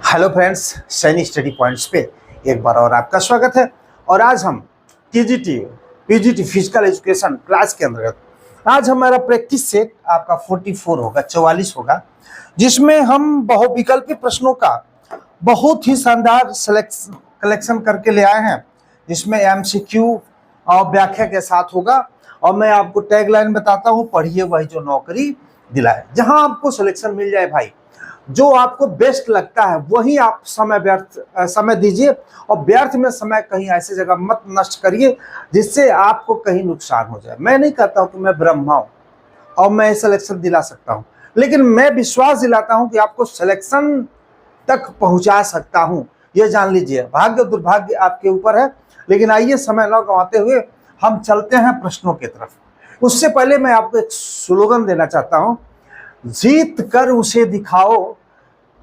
Hello friends, Saini study points पे एक बार और आपका स्वागत है। और आज हम TGT PGT physical education class के अंतर्गत आज हमारा प्रैक्टिस सेट आपका 44 होगा, 44 होगा, जिसमें हम बहुविकल्पी प्रश्नों का बहुत ही शानदार कलेक्शन करके ले आए हैं, जिसमें एमसीक्यू और व्याख्या के साथ होगा। और मैं आपको टैगलाइन बताता हूँ, पढ़िए वही जो नौकरी दिलाए। जहां आपको सिलेक्शन मिल जाए भाई, जो आपको बेस्ट लगता है वही आप समय दीजिए, और व्यर्थ में समय कहीं ऐसी जगह मत नष्ट करिए जिससे आपको कहीं नुकसान हो जाए। मैं नहीं कहता हूं कि मैं ब्रह्मा हूं और मैं सिलेक्शन दिला सकता हूं, लेकिन मैं विश्वास दिलाता हूं कि आपको सिलेक्शन तक पहुंचा सकता हूं। ये जान लीजिए, भाग्य दुर्भाग्य आपके ऊपर है। लेकिन आइए समय न गंवाते हुए हम चलते हैं प्रश्नों की तरफ। उससे पहले मैं आपको एक स्लोगन देना चाहता हूं, जीत कर उसे दिखाओ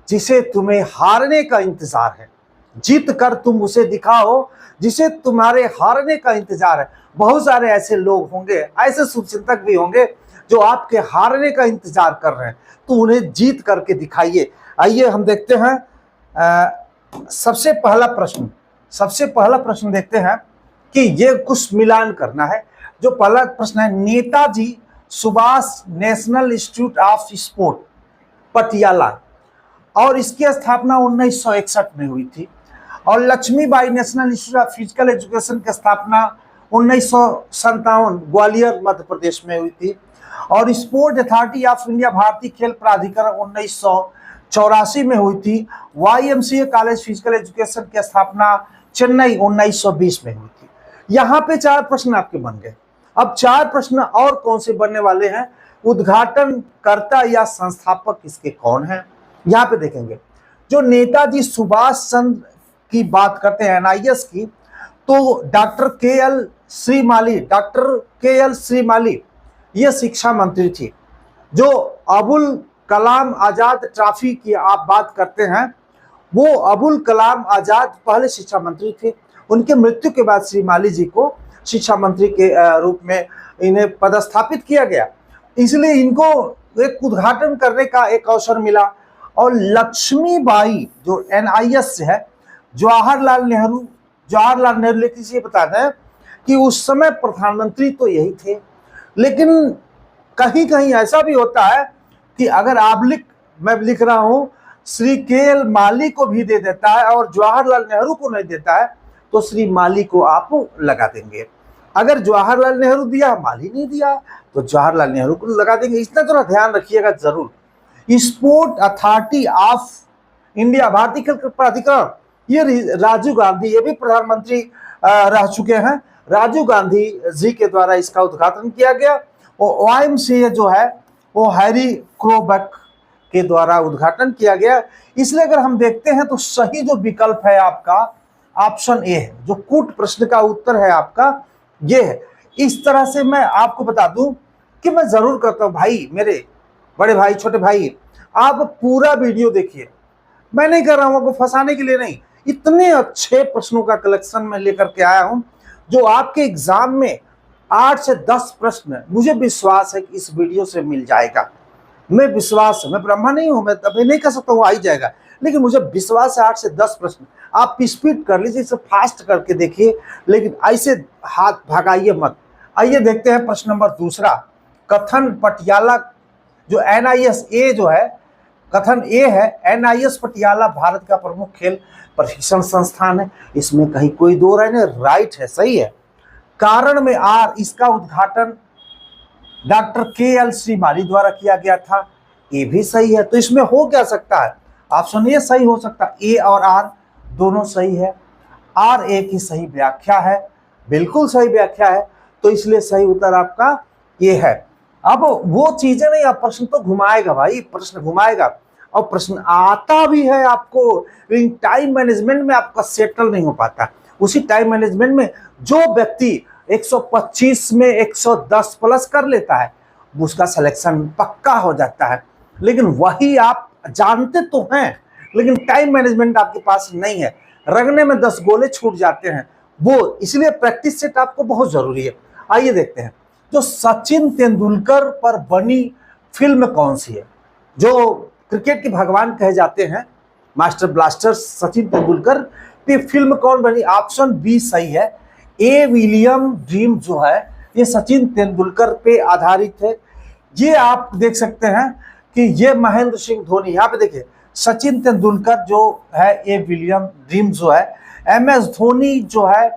जिसे तुम्हें हारने का इंतजार है। जीत कर तुम उसे दिखाओ जिसे तुम्हारे हारने का इंतजार है। बहुत सारे ऐसे लोग होंगे, ऐसे शुभचिंतक भी होंगे जो आपके हारने का इंतजार कर रहे हैं, तो उन्हें जीत करके दिखाइए। आइए हम देखते हैं सबसे पहला प्रश्न देखते हैं कि ये कुछ मिलान करना है। जो पहला प्रश्न है, Netaji Subhash national institute of sport Patiala, और इसकी स्थापना 1961 में हुई थी। और Lakshmibai national institute of physical education की स्थापना 1957 ग्वालियर मध्य प्रदेश में हुई थी। और स्पोर्ट अथॉरिटी ऑफ इंडिया भारतीय खेल प्राधिकरण 1984 में हुई थी। YMCA कॉलेज फिजिकल एजुकेशन की स्थापना चेन्नई 1920 में हुई थी। यहाँ पे 4 प्रश्न आपके बन गए। अब 4 प्रश्न और कौन से बनने वाले हैं? उद्घाटनकर्ता या संस्थापक इसके कौन है, यहाँ पे देखेंगे। जो नेताजी सुभाष चंद्र की बात करते हैं NIS की, तो डॉक्टर के एल श्रीमाली ये शिक्षा मंत्री थी। जो अबुल कलाम आजाद ट्रॉफी की आप बात करते हैं, वो अबुल कलाम आजाद पहले शिक्षा मंत्री थे। उनके मृत्यु के बाद श्रीमाली जी को शिक्षा मंत्री के रूप में इन्हें पदस्थापित किया गया, इसलिए इनको एक उद्घाटन करने का एक अवसर मिला। और लक्ष्मीबाई जो NIS से है, जवाहरलाल नेहरू, लेकिन ये बता दें कि उस समय प्रधानमंत्री तो यही थे। लेकिन कहीं कहीं ऐसा भी होता है कि अगर मैं लिख रहा हूं, श्री KL माली को भी दे देता है और जवाहरलाल नेहरू को नहीं देता है, तो श्री माली को आप लगा देंगे। अगर जवाहरलाल नेहरू दिया, माली नहीं दिया, तो जवाहरलाल नेहरू को लगा देंगे। इतना थोड़ा ध्यान रखिएगा जरूर। स्पोर्ट अथॉरिटी ऑफ इंडिया भारतीय खेल प्राधिकरण, ये राजीव गांधी, ये भी प्रधानमंत्री रह चुके हैं, राजीव गांधी जी के द्वारा इसका उद्घाटन किया गया। और YMCA जो है वो हैरी क्रोबक के द्वारा उद्घाटन किया गया। इसलिए अगर हम देखते हैं तो सही जो विकल्प है आपका ऑप्शन ए है। जो कूट प्रश्न का उत्तर है आपका ये है। इस तरह से मैं आपको बता दूं कि मैं जरूर करता हूं भाई, मेरे बड़े भाई, छोटे भाई, आप पूरा वीडियो देखिए। मैं नहीं कर रहा हूं आपको फंसाने के लिए, नहीं, इतने अच्छे प्रश्नों का कलेक्शन मैं लेकर के आया हूं जो आपके एग्जाम में 8 से 10 प्रश्न, मुझे विश्वास है कि इस वीडियो से मिल जाएगा। मैं ब्रह्मा नहीं हूं, मैं तभी नहीं कर सकता हूं, आ ही जाएगा, लेकिन मुझे विश्वास है 8 से 10 प्रश्न आप स्पीड कर लीजिए, इसे फास्ट करके देखिए, लेकिन ऐसे हाथ भगाइए मत। आइए देखते हैं प्रश्न नंबर दूसरा। कथन पटियाला जो NIS A जो है, कथन A है, NIS पटियाला भारत का प्रमुख खेल प्रशिक्षण संस्थान है। इसमें कहीं कोई दो राय नहीं, राइट है, सही है। कारण में R, इसका उद्घाटन डॉक्टर KL श्रीमाली द्वारा किया गया था, ये भी सही है। तो इसमें हो क्या सकता है? ऑप्शन ए सही हो सकता है। A और R दोनों सही है। RA की सही व्याख्या है, बिल्कुल सही व्याख्या है, तो इसलिए सही उत्तर आपका ये है। अब वो चीजें नहीं, आप प्रश्न तो घुमाएगा भाई, प्रश्न घुमाएगा, और प्रश्न आता भी है आपको, लेकिन टाइम मैनेजमेंट में आपका सेटल नहीं हो पाता। उसी टाइम मैनेजमेंट में जो व्यक्ति 125 में 110 प्लस कर लेता है, उसका सिलेक्शन पक्का हो जाता है। लेकिन वही आप जानते तो हैं, लेकिन टाइम मैनेजमेंट आपके पास नहीं है, रगने में 10 गोले छूट जाते हैं वो, इसलिए प्रैक्टिस सेट आपको बहुत जरूरी है। आइए देखते हैं, जो सचिन तेंदुलकर पर बनी फिल्म कौन सी है? जो क्रिकेट के भगवान कहे जाते हैं मास्टर ब्लास्टर सचिन तेंदुलकर। पे फिल्म कौन बनी? ऑप्शन बी सही है, ए विलियम ड्रीम जो है ये सचिन तेंदुलकर पे आधारित है। ये आप देख सकते हैं कि ये महेंद्र सिंह धोनी, यहाँ पे देखिए सचिन तेंदुलकर जो है, ए विलियम ड्रीम जो है, एम एस धोनी जो है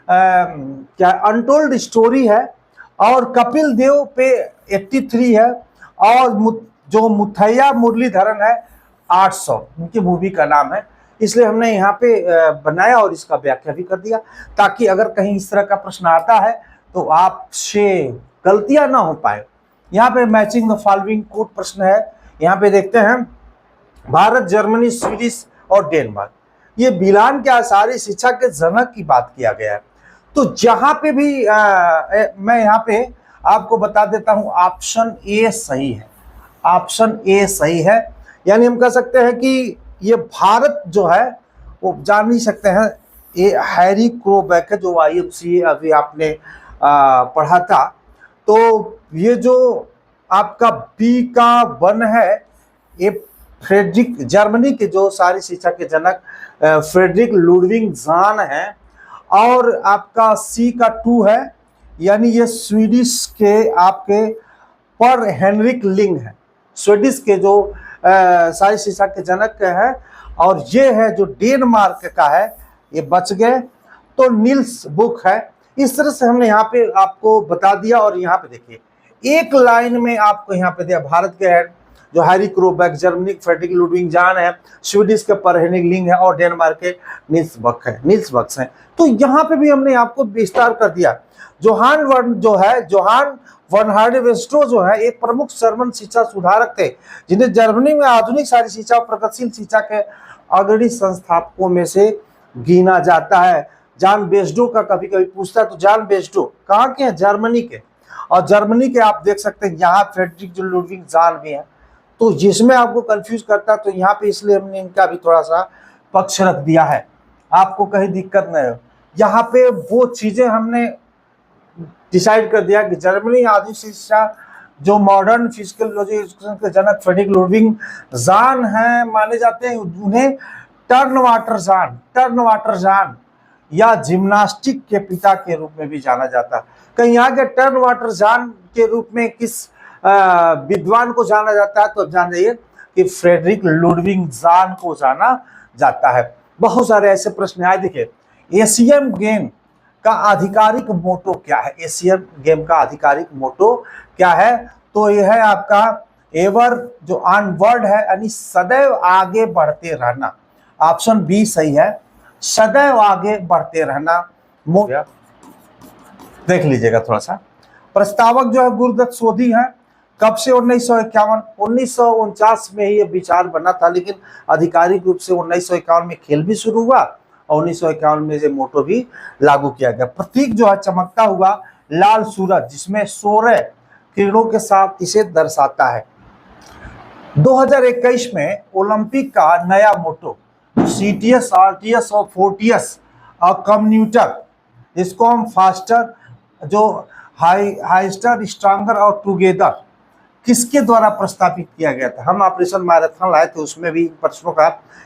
क्या अनटोल्ड स्टोरी है, और कपिल देव पे 83 है, और जो मुथैया मुरलीधरन है 800, उनकी मूवी का नाम है। इसलिए हमने यहाँ पे बनाया और इसका व्याख्या भी कर दिया, ताकि अगर कहीं इस तरह का प्रश्न आता है तो आपसे गलतियां ना हो पाए। यहाँ पे मैचिंग द फॉलोइंग कोड प्रश्न है। यहाँ पे देखते हैं भारत, जर्मनी, स्वीडिश और डेनमार्क, ये बिलान के आसारी शिक्षा के जनक की बात किया गया है। तो जहां पे भी मैं यहाँ पे आपको बता देता हूं, ऑप्शन ए सही है, ऑप्शन ए सही है। यानी हम कह सकते हैं कि ये भारत जो है वो जान ही सकते हैं, ये हैरी क्रोबैक है जो YMCA अभी आपने पढ़ा था। तो ये जो आपका बी का 1 है, ये फ्रेडरिक, जर्मनी के जो सारी शिक्षा के जनक फ्रेडरिक लुडविग जान है, और आपका सी का 2 है, यानी ये स्वीडिश के आपके पर हेनरिक लिंग है, स्वीडिश के जो सारी शिक्षा के जनक है। और ये है जो डेनमार्क का है, ये बच गए, तो नील्स बुक है। इस तरह से हमने यहाँ पे आपको बता दिया। और यहाँ पे देखिए एक लाइन में आपको यहाँ पे दिया, भारत के है जो हैरी क्रोबैक, जर्मनी फ्रेडरिक लुडविग जान है, स्वीडिश के पर हेनरिक लिंग है, और डेनमार्क के नील्स बक्स हैं। तो यहाँ पे भी हमने आपको विस्तार कर दिया। जोहान वर्नहार्ड वेस्ट्रो जो है एक प्रमुख जर्मन शिक्षा सुधारक थे, जिन्हें जर्मनी में आधुनिक सारी शिक्षा और प्रगतिशील शिक्षा के अग्रणी संस्थापकों में से गिना जाता है। जॉन बेस्डो का कभी कभी पूछता है, तो जॉन बेस्डो कहाँ के हैं? जर्मनी के। और जर्मनी के आप देख सकते हैं यहाँ फ्रेडरिक जो लुडविग जान भी है। तो जिसमें आपको कंफ्यूज करता है तो यहाँ पे इसलिए हमने इनका भी थोड़ा सा पक्ष रख दिया है, आपको कहीं दिक्कत नहीं हो। यहाँ पे वो चीजें हमने डिसाइड कर दिया कि जर्मनी आधुनिक शिक्षा जो मॉडर्न फिजिकल एजुकेशन के जनक फ्रेडरिक लुडविग जान हैं माने जाते हैं। उन्हें टर्नवाटर जान या जिम्नास्टिक के पिता के रूप में भी जाना जाता है। कहीं यहाँ के टर्नवाटर जान के रूप में किस विद्वान को जाना जाता है? तो अब जान जाइए कि फ्रेडरिक लुडविग जान को जाना जाता है। बहुत सारे ऐसे प्रश्न आए। देखिए एशियन गेम का आधिकारिक मोटो क्या है? एशियन गेम का आधिकारिक मोटो क्या है? तो यह है आपका एवर जो ऑनवर्ड है, यानी सदैव आगे बढ़ते रहना। ऑप्शन बी सही है, सदैव आगे बढ़ते रहना। देख लीजिएगा थोड़ा सा। प्रस्तावक जो है गुरुदत्त सोधी है। कब से? 1949 में ही ये विचार बना था, लेकिन आधिकारिक रूप से 1951 में खेल भी शुरू हुआ और 1951 में ये मोटो भी लागू किया गया। प्रतीक जो है चमकता हुआ लाल सूरज, जिसमें सूर्य किरणों के साथ इसे दर्शाता है। 2021 में ओलंपिक का नया मोटो CTS, RTS और फोर्टियस और कम्यूटर, जिसको हम फास्टर, जो हाइस्टर, स्ट्रांगर और टुगेदर, किसके द्वारा प्रस्तावित किया गया था? हम ऑपरेशन मैराथन लाए थे, उसमें भी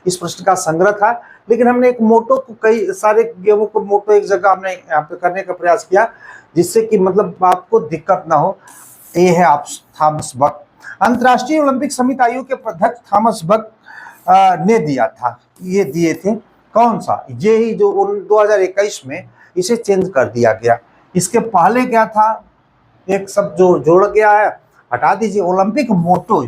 इस प्रश्न का संग्रह था। लेकिन हमने एक मोटो को, कई सारे गेमों को मोटो एक जगह हमने यहाँ पे करने का प्रयास किया, जिससे कि मतलब आपको दिक्कत ना हो। ये है आप थॉमस बक। अंतर्राष्ट्रीय ओलंपिक समिति आयोग के अध्यक्ष थॉमस बक ने दिया था। ये दिए थे कौन सा? ये ही जो 2021 में इसे चेंज कर दिया गया। इसके पहले क्या था? एक शब्द जो जोड़ गया है, हटा दीजिए। ओलंपिक मोटो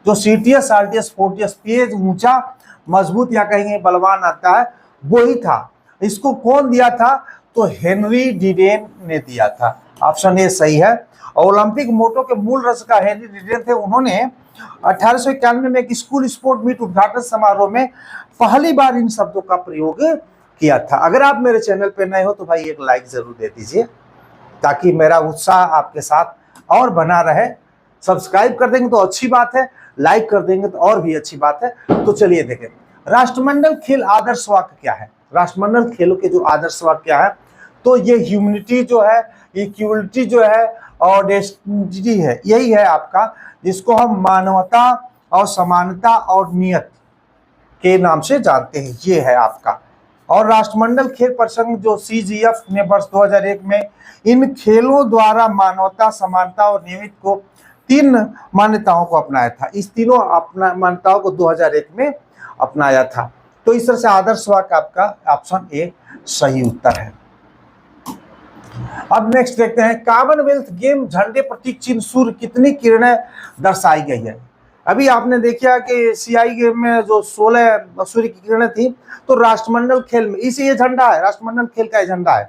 जो CTS, RTS, फोर्टियस, तेज, ऊंचा, मजबूत या कहेंगे बलवान आता है, वो ही था। इसको कौन दिया था? तो हेनरी डिडेन ने दिया था। ऑप्शन ए सही है। ओलंपिक मोटो के मूल रचना हेनरी डिडेन थे। उन्होंने 1891 में एक स्कूल स्पोर्ट मीट उद्घाटन समारोह में पहली बार इन शब्दों का प्रयोग किया था। अगर आप मेरे चैनल पे नए हो तो भाई एक लाइक जरूर दे दीजिए, ताकि मेरा उत्साह आपके साथ और बना रहे। सब्सक्राइब कर देंगे तो अच्छी बात है, लाइक कर देंगे तो और भी अच्छी बात है। तो चलिए देखें, राष्ट्रमंडल खेल आदर्श वाक्य क्या है? राष्ट्रमंडल खेलों के जो आदर्श वाक्य क्या है? तो ये ह्यूमनिटी जो है, इक्वलिटी जो है और डेस्टिनी है, यही है आपका जिसको हम मानवता और समानता और नियत के नाम से जानते हैं, ये है आपका। और राष्ट्रमंडल खेल परिसंघ जो CGF ने वर्ष 2001 में इन खेलों द्वारा मानवता, समानता और नियमित को 3 मान्यताओं को अपनाया था। इस तीनों मान्यताओं को 2001 में अपनाया था। तो इस तरह से आदर्श वाक्य आपका ऑप्शन ए सही उत्तर है। अब नेक्स्ट देखते हैं, कॉमनवेल्थ गेम झंडे प्रतीक चिन्ह सूर्य कितनी किरणें दर्शाई गई है। अभी आपने देखा कि CI गेम में जो 16 सूर्य की किरणें थी, तो राष्ट्रमंडल खेल में इसी ये झंडा है, राष्ट्रमंडल खेल का झंडा है।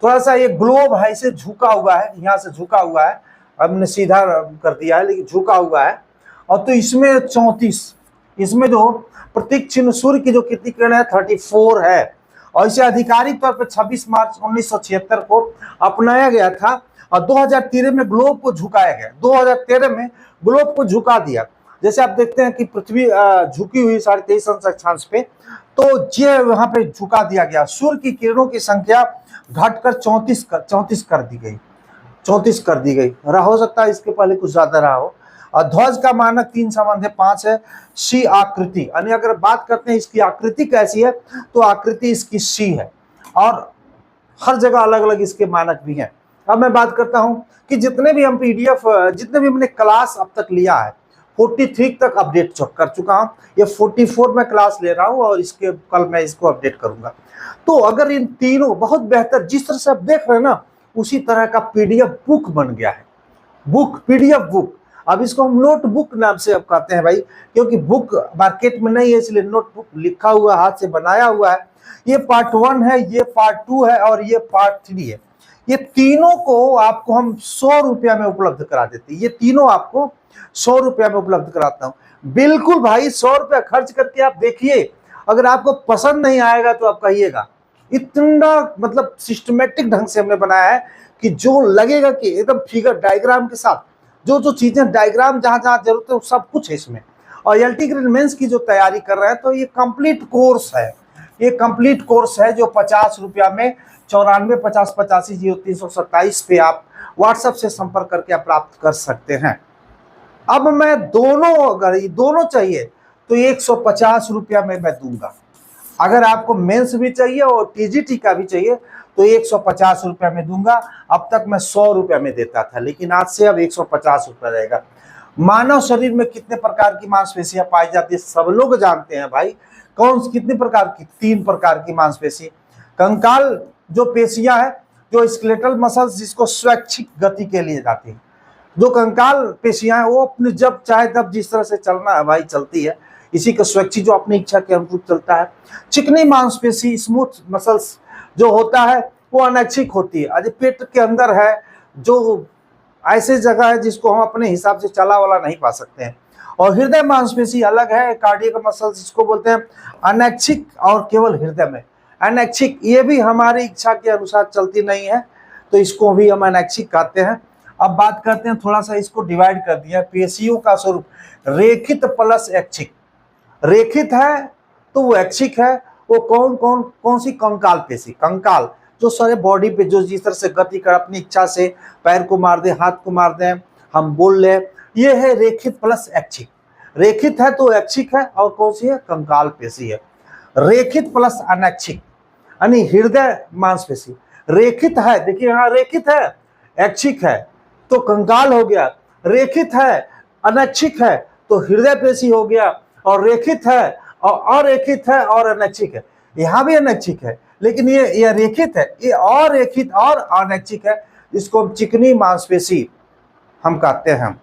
थोड़ा सा ये ग्लोब है, इसे झुका हुआ है, यहाँ से झुका हुआ है, हमने सीधा कर दिया है लेकिन झुका हुआ है। और तो इसमें 34, इसमें जो प्रतीक चिन्ह सूर्य की जो कितनी किरणें है 34 है। और इसे आधिकारिक तौर पर 26 मार्च 1976 को अपनाया गया था और 2013 में ग्लोब को झुकाया गया। 2013 में ग्लोब को झुका दिया। जैसे आप देखते हैं कि पृथ्वी झुकी हुई 23.5 अंश अक्षांश पे, तो ये वहां पे झुका दिया गया। सूर्य की किरणों की संख्या घटकर 34 कर दी गई, 34 कर दी गई। हो सकता है इसके पहले कुछ ज्यादा रहा हो। और ध्वज का मानक 3 संबंध है, 5 है। सी आकृति, यानी अगर बात करते हैं इसकी आकृति कैसी है, तो आकृति इसकी सी है और हर जगह अलग अलग इसके मानक भी हैं। अब मैं बात करता हूं कि जितने भी हम PDF, जितने भी हमने क्लास अब तक लिया है 43 तक अपडेट कर चुका हूं। ये 44 में क्लास ले रहा हूं और इसके कल मैं इसको अपडेट करूंगा। तो अगर इन तीनों बहुत बेहतर, जिस तरह से आप देख रहे हैं ना, उसी तरह का PDF बुक बन गया है। Book, PDF book. अब इसको हम नोटबुक नाम से अब कहते हैं भाई, क्योंकि बुक मार्केट में नहीं है, इसलिए नोटबुक लिखा हुआ, हाथ से बनाया हुआ है। ये पार्ट 1 है, ये पार्ट 2 है और ये पार्ट 3 है। ये तीनों को आपको हम 100 रुपया में उपलब्ध करा देते हैं। ये तीनों आपको 100 रुपया में उपलब्ध कराता हूं। बिल्कुल भाई, 100 रुपया खर्च करके आप देखिए, अगर आपको पसंद नहीं आएगा तो आप कहिएगा। इतना मतलब सिस्टमेटिक ढंग से हमने बनाया है कि जो लगेगा कि एकदम फिगर डायग्राम के साथ, जो जो चीजें डायग्राम जहां जहां जरूरत है वो सब कुछ है इसमें। और LT ग्रेड मेंस की जो तैयारी कर रहे हैं, तो ये कंप्लीट कोर्स है। ये कंप्लीट कोर्स है जो 50 रुपया में 94 50 85 0327 पे आप व्हाट्सएप से संपर्क करके आप प्राप्त कर सकते हैं। अब मैं दोनों, अगर ये दोनों चाहिए तो 150 रुपया में मैं दूंगा। अगर आपको मेंस भी चाहिए और TGT का भी चाहिए तो 150 रुपया में दूंगा। अब तक मैं 100 रुपया में देता था, लेकिन आज से अब 150 रुपया रहेगा। मानव शरीर में कितने प्रकार की मांसपेशियां पाई जाती है सब लोग जानते हैं भाई। कितने प्रकार की? 3 प्रकार की मांसपेशी। कंकाल जो पेशियां है, जो स्केलेटल मसल्स, जिसको स्वैच्छिक गति के लिए जाती है। जो कंकाल पेशियां है वो अपने जब चाहे तब जिस तरह से चलना है भाई चलती है, इसी का स्वैच्छिक जो अपनी इच्छा के अनुरूप चलता है। चिकनी मांसपेशी स्मूथ मसल्स जो होता है वो अनैच्छिक होती है। अरे पेट के अंदर है जो ऐसे जगह है जिसको हम अपने हिसाब से चला वाला नहीं पा सकते हैं। और हृदय मांसपेशी अलग है, कार्डियक मसल्स जिसको बोलते हैं अनैच्छिक, और केवल हृदय में अनैच्छिक, ये भी हमारी इच्छा के अनुसार चलती नहीं है, तो इसको भी हम अनैच्छिक कहते हैं। अब बात करते हैं, थोड़ा सा इसको डिवाइड कर दिया। पेशियों का स्वरूप रेखित प्लस ऐच्छिक। रेखित है तो वो ऐच्छिक है। वो कौन सी? कंकाल पेशी। कंकाल जो सारे बॉडी पे जो जिस तरह से गति कर अपनी इच्छा से पैर को मार दे, हाथ को मार दे, हम बोल ले, ये है रेखित प्लस ऐच्छिक। रेखित है तो ऐच्छिक है, और कौन सी है? कंकाल पेशी है। रेखित प्लस अनैच्छिक यानी हृदय मांसपेशी। रेखित है, देखिए यहाँ रेखित है, ऐच्छिक है तो कंकाल हो गया। रेखित है, अनैच्छिक है तो हृदय पेशी हो गया। और रेखित है और अरेखित है और अनैच्छिक है। यहाँ भी अनैच्छिक है, लेकिन ये रेखित है, ये और रेखित और अनैच्छिक है। इसको हम चिकनी मांसपेशी हम कहते हैं।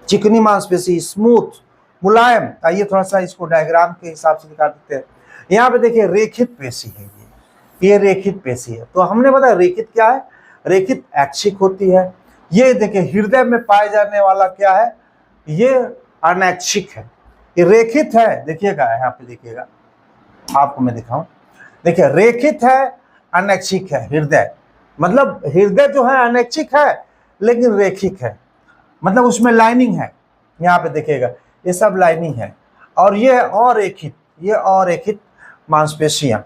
चिकनी मांसपेशी, स्मूथ, मुलायम। आइए थोड़ा सा इसको डायग्राम के हिसाब से दिखा देते हैं। यहाँ पे देखिए रेखित पेशी है, ये रेखित पेशी है। तो हमने बताया रेखित क्या है? रेखित ऐच्छिक होती है। ये देखिए हृदय में पाए जाने वाला क्या है? ये अनैच्छिक है। ये रेखित है, देखिएगा यहाँ पे देखिएगा, आपको मैं दिखाऊं। देखिए रेखित है, अनैच्छिक है। हृदय मतलब हृदय जो है अनैच्छिक है लेकिन रेखिक है, मतलब उसमें लाइनिंग है। यहाँ पे देखिएगा ये सब लाइनिंग है। और ये अरेखित, ये अरेखित मांसपेशियां।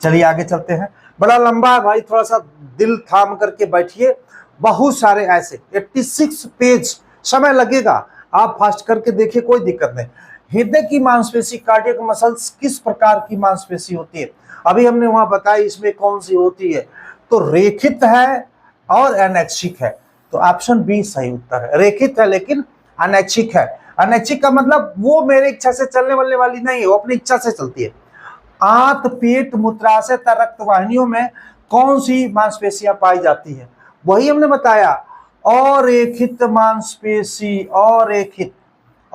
चलिए आगे चलते हैं। बड़ा लंबा है भाई, थोड़ा सा दिल थाम करके बैठिए। बहुत सारे ऐसे 86 पेज समय लगेगा, आप फास्ट करके देखिए, कोई दिक्कत नहीं। हृदय की मांसपेशी कार्डियक मसल्स किस प्रकार की मांसपेशी होती है, अभी हमने वहां बताया इसमें कौन सी होती है, तो रेखित है और अनैच्छिक है। तो ऑप्शन बी सही उत्तर है, रेखित है लेकिन अनैच्छिक है। अनैच्छिक का मतलब वो मेरे इच्छा से चलने वाले वाली नहीं है, वो अपनी इच्छा से चलती है। आंत, पेट, मूत्राशय तथा रक्त वाहिनियों में कौन सी मांसपेशियां पाई जाती है, वही हमने बताया, अरेखित मांसपेशी,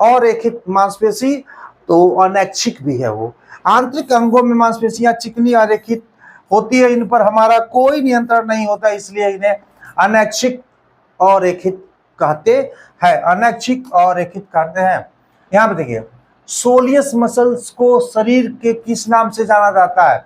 अरेखित मांसपेशी, तो अनैच्छिक भी है वो। आंतरिक अंगों में मांसपेशियां चिकनी अरेखित होती है, इन पर हमारा कोई नियंत्रण नहीं होता, इसलिए इन्हें अनैच्छिक और रेखित कहते हैं, अनैच्छिक और रेखित कहते हैं। यहां पे देखिए, सोलियस मसल्स को शरीर के किस नाम से जाना जाता है,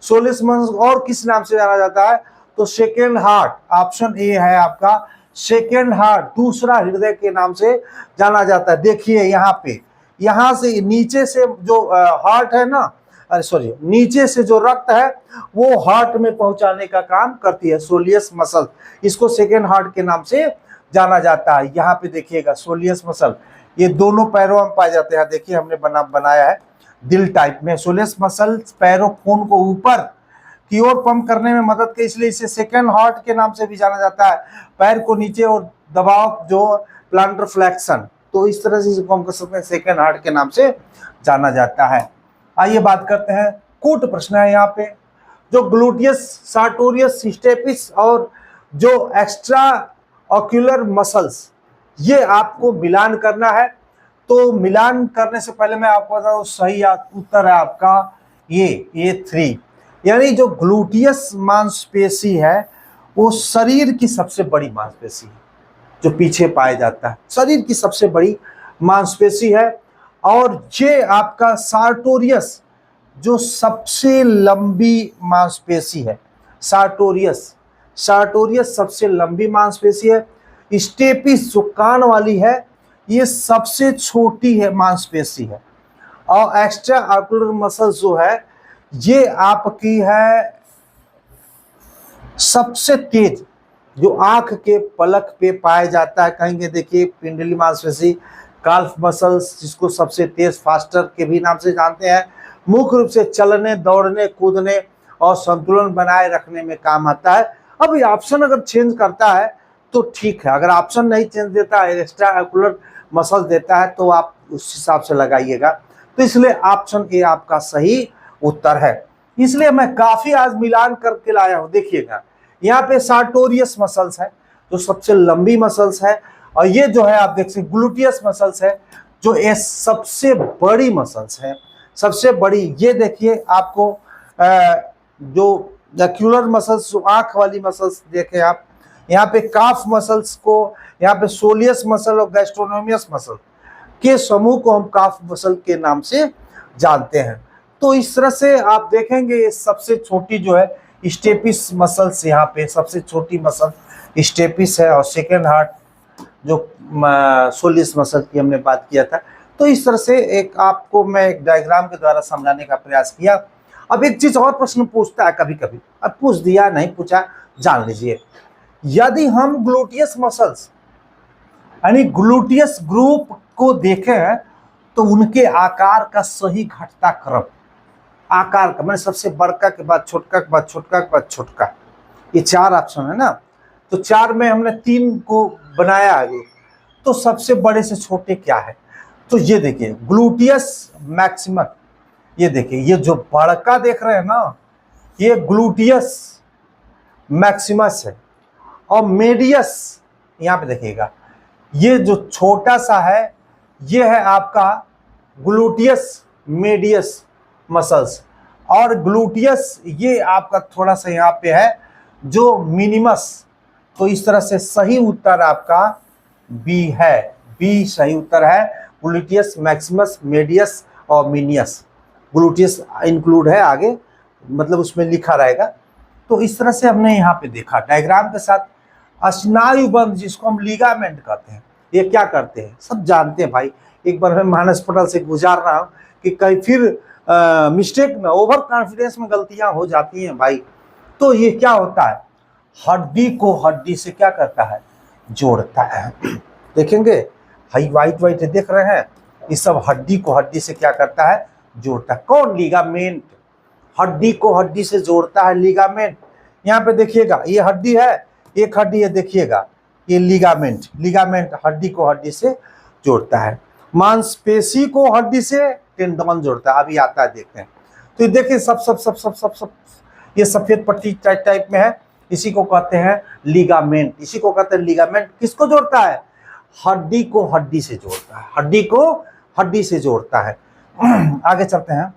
सोलियस मसल्स और किस नाम से जाना जाता है, तो सेकेंड हार्ट, ऑप्शन ए है आपका सेकेंड हार्ट, दूसरा हृदय के नाम से जाना जाता है। देखिए यहाँ पे, यहाँ से नीचे से जो हार्ट है ना, अरे सॉरी, नीचे से जो रक्त है वो हार्ट में पहुंचाने का काम करती है सोलियस मसल, इसको सेकेंड हार्ट के नाम से जाना जाता है। यहाँ पे देखिएगा सोलियस मसल, ये दोनों पैरों में पाए जाते हैं। देखिए हमने बनाया है दिल टाइप में। सोलियस मसल पैरों खून को ऊपर की ओर पंप करने में मदद के, इसलिए इसे सेकेंड हार्ट के नाम से भी जाना जाता है। पैर को नीचे और दबाव जो प्लांटर फ्लेक्शन, तो इस तरह से इसको हम कह सकते हैं सेकेंड हार्ट के नाम से जाना जाता है। आइए बात करते हैं, कूट प्रश्न है यहाँ पे, जो ग्लूटियस, सार्टोरियस, स्टेपिस और जो एक्स्ट्रा ऑक्यूलर मसल्स, ये आपको मिलान करना है। तो मिलान करने से पहले मैं आपको बता दूं, सही उत्तर है आपका ये 3, यानी जो ग्लूटियस मांसपेशी है वो शरीर की सबसे बड़ी मांसपेशी है, जो पीछे पाया जाता है, शरीर की सबसे बड़ी मांसपेशी है। और ये आपका सार्टोरियस जो सबसे लंबी मांसपेशी है, सार्टोरियस सबसे लंबी मांसपेशी है। स्टेपिस जो कान वाली है ये सबसे छोटी है मांसपेशी है। और एक्स्ट्रा ऑक्यूलर मसल जो है ये आपकी है सबसे तेज, जो आंख के पलक पे पाया जाता है। कहेंगे देखिए पिंडली मांसपेशी, काल्फ मसल्स जिसको सबसे तेज फास्टर के भी नाम से जानते हैं, मुख्य रूप से चलने, दौड़ने, कूदने और संतुलन बनाए रखने में काम आता है। अब ये ऑप्शन अगर चेंज करता है तो ठीक है, अगर ऑप्शन नहीं चेंज देता है, एक्स्ट्रा ऑक्यूलर मसल देता है, तो आप उस हिसाब से लगाइएगा। तो इसलिए ऑप्शन ए आपका सही उत्तर है। इसलिए मैं काफी आज मिलान करके लाया हूं। देखिएगा यहाँ पे सार्टोरियस मसल्स है जो सबसे लंबी मसल्स है, और ये जो है आप देख सकते ग्लूटियस मसल्स है जो ये सबसे बड़ी मसल्स है, सबसे बड़ी। ये देखिए आपको जो एक्यूलर मसल्स, आंख वाली मसल्स देखें आप, यहाँ पे काफ मसल्स को, यहाँ पे सोलियस मसल और गैस्ट्रोनोमियस मसल के समूह को हम काफ मसल के नाम से जानते हैं। तो इस तरह से आप देखेंगे ये सबसे छोटी जो है स्टेपिस मसल्स, यहाँ पे सबसे छोटी मसल स्टेपिस है, और सेकेंड हार्ट जो सोलियस मसल की हमने बात किया था। तो इस तरह से एक आपको मैं एक डायग्राम के द्वारा समझाने का प्रयास किया। अब एक चीज और प्रश्न पूछता है कभी कभी, अब पूछ दिया नहीं पूछा जान लीजिए, यदि हम ग्लूटियस मसल्स यानी ग्लूटियस ग्रुप को देखें तो उनके आकार का सही घटता क्रम, आकार का मैंने सबसे बड़का के बाद छोटका के बाद छोटका के बाद छोटका, ये 4 ऑप्शन है ना, तो 4 में हमने 3 को बनाया आगे। तो सबसे बड़े से छोटे क्या है, तो ये देखिए ग्लूटियस मैक्सिमम, ये देखिए ये जो बड़का देख रहे हैं ना ये ग्लूटियस मैक्सिमस है, और मेडियस यहाँ पे देखिएगा ये जो छोटा सा है ये है आपका ग्लूटियस मेडियस मसल्स, और ग्लूटियस ये आपका थोड़ा सा यहाँ पे है जो मिनिमस। तो इस तरह से सही उत्तर आपका बी है, बी सही उत्तर है, ग्लूटियस मैक्सिमस, मेडियस और मिनियस। ग्लूटियस इंक्लूड है आगे, मतलब उसमें लिखा रहेगा। तो इस तरह से हमने यहाँ पे देखा डायग्राम के साथ। स्नायुबंध जिसको हम लिगामेंट कहते हैं, ये क्या करते हैं सब जानते हैं भाई। एक बार मैं मानस पटल से गुजार रहा हूँ कि कहीं फिर मिस्टेक ना, ओवर कॉन्फिडेंस में गलतियां हो जाती हैं भाई। तो ये क्या होता है, हड्डी को हड्डी से क्या करता है, जोड़ता है। देखेंगे हाई व्हाइट व्हाइट देख रहे हैं, ये सब हड्डी को हड्डी से क्या करता है, जोड़ता है। कौन? लिगामेंट। हड्डी को हड्डी से जोड़ता है लिगामेंट। यहाँ पे देखिएगा ये हड्डी है, एक हड्डी है, देखिएगा ये लिगामेंट। लिगामेंट हड्डी को हड्डी से जोड़ता है। मांसपेशी को हड्डी से टेंडन जोड़ता है। अभी आता है, देखते हैं। तो ये देखिए सब सब सब सब सब सब ये सफेद पट्टी टाइप में है, इसी को कहते हैं लिगामेंट। इसी को कहते हैं लिगामेंट। किसको जोड़ता है? हड्डी को हड्डी से जोड़ता है। हड्डी को हड्डी से जोड़ता है। आगे चलते हैं।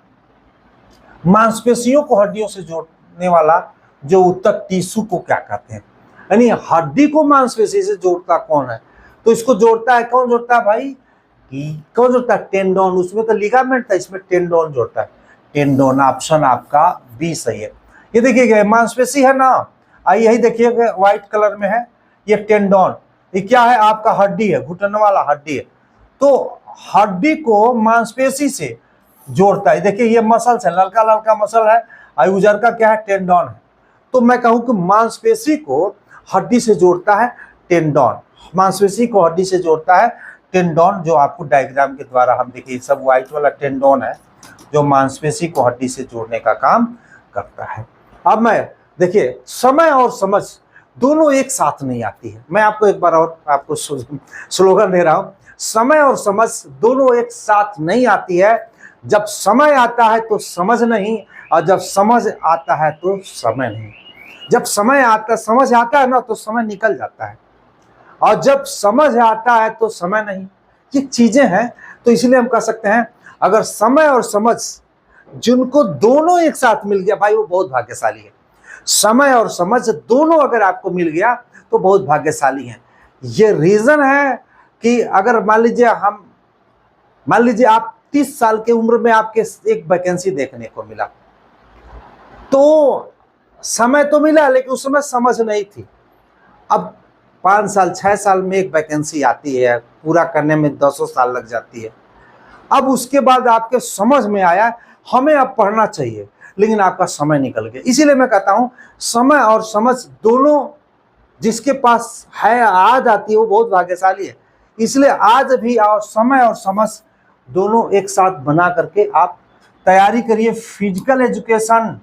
मांसपेशियों को हड्डियों से जोड़ने वाला जो ऊतक टिश्यू को क्या कहते हैं? यानी हड्डी को मांसपेशी से जोड़ता कौन है? तो इसको जोड़ता है, कौन जोड़ता है भाई? कौन जोड़ता है? टेंडोन। उसमें तो लिगामेंट था, इसमें टेंडोन जोड़ता है। टेंडोन, ऑप्शन आपका बी सही है। ये देखिएगा मांसपेशी है ना, यही देखिएगा व्हाइट कलर में है, ये टेंडोन। ये क्या है? आपका हड्डी है, घुटन वाला हड्डी है। तो हड्डी को मांसपेशी से जोड़ता है। देखिए ये मसल्स है, ललका ललका मसल है, और उजर का क्या है? टेंडोन है। तो मैं कहूँ कि मांसपेशी को हड्डी से जोड़ता है टेंडोन। मांसपेशी को हड्डी से जोड़ता है टेंडोन, जो आपको डायग्राम के द्वारा हम देखिए सब व्हाइट वाला टेंडोन है जो मांसपेशी को हड्डी से जोड़ने का काम करता है। अब मैं देखिए समय और समझ दोनों एक साथ नहीं आती है। मैं आपको एक बार और आपको स्लोगन दे रहा हूँ, समय और समझ दोनों एक साथ नहीं आती है। जब समय आता है तो समझ नहीं, और जब समझ आता है तो समय नहीं। जब समय आता समझ आता है ना तो समय निकल जाता है, और जब समझ आता है तो समय नहीं। ये चीजें हैं। तो इसलिए हम कह सकते हैं अगर समय और समझ जिनको दोनों एक साथ मिल गया भाई, वो बहुत भाग्यशाली है। समय और समझ दोनों अगर आपको मिल गया तो बहुत भाग्यशाली है। ये रीजन है कि अगर मान लीजिए आप 30 साल की उम्र में आपके एक वैकेंसी देखने को मिला, तो समय तो मिला लेकिन उस समय समझ नहीं थी। अब 5 साल 6 साल में एक वैकेंसी आती है, पूरा करने में 10 साल लग जाती है। अब उसके बाद आपके समझ में आया हमें अब पढ़ना चाहिए, लेकिन आपका समय निकल गया। इसीलिए मैं कहता हूं समय और समझ दोनों जिसके पास है आज आती है वो बहुत भाग्यशाली है। इसलिए आज भी और समय और समझ दोनों एक साथ बना करके आप तैयारी करिए फिजिकल एजुकेशन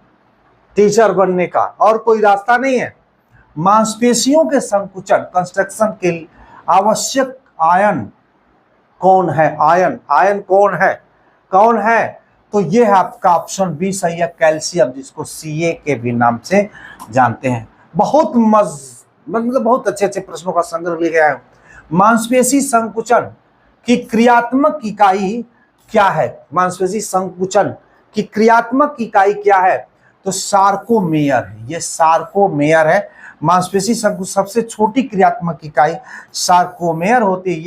टीचर बनने का। और कोई रास्ता नहीं है। मांसपेशियों के संकुचन कंस्ट्रक्शन के लिए आवश्यक आयन कौन है? आयन कौन है? तो ये है आपका ऑप्शन बी सही है, कैल्शियम, जिसको Ca के भी नाम से जानते हैं। बहुत मतलब बहुत अच्छे अच्छे प्रश्नों का संग्रह ले गया है। मांसपेशी संकुचन की क्रियात्मक इकाई क्या है? मांसपेशी संकुचन की क्रियात्मक इकाई क्या है? तो सार्कोमेयर है। ये सार्कोमेयर है। मांसपेशी संकुचन सबसे छोटी क्रियात्मक इकाई सार्कोमेयर होती है।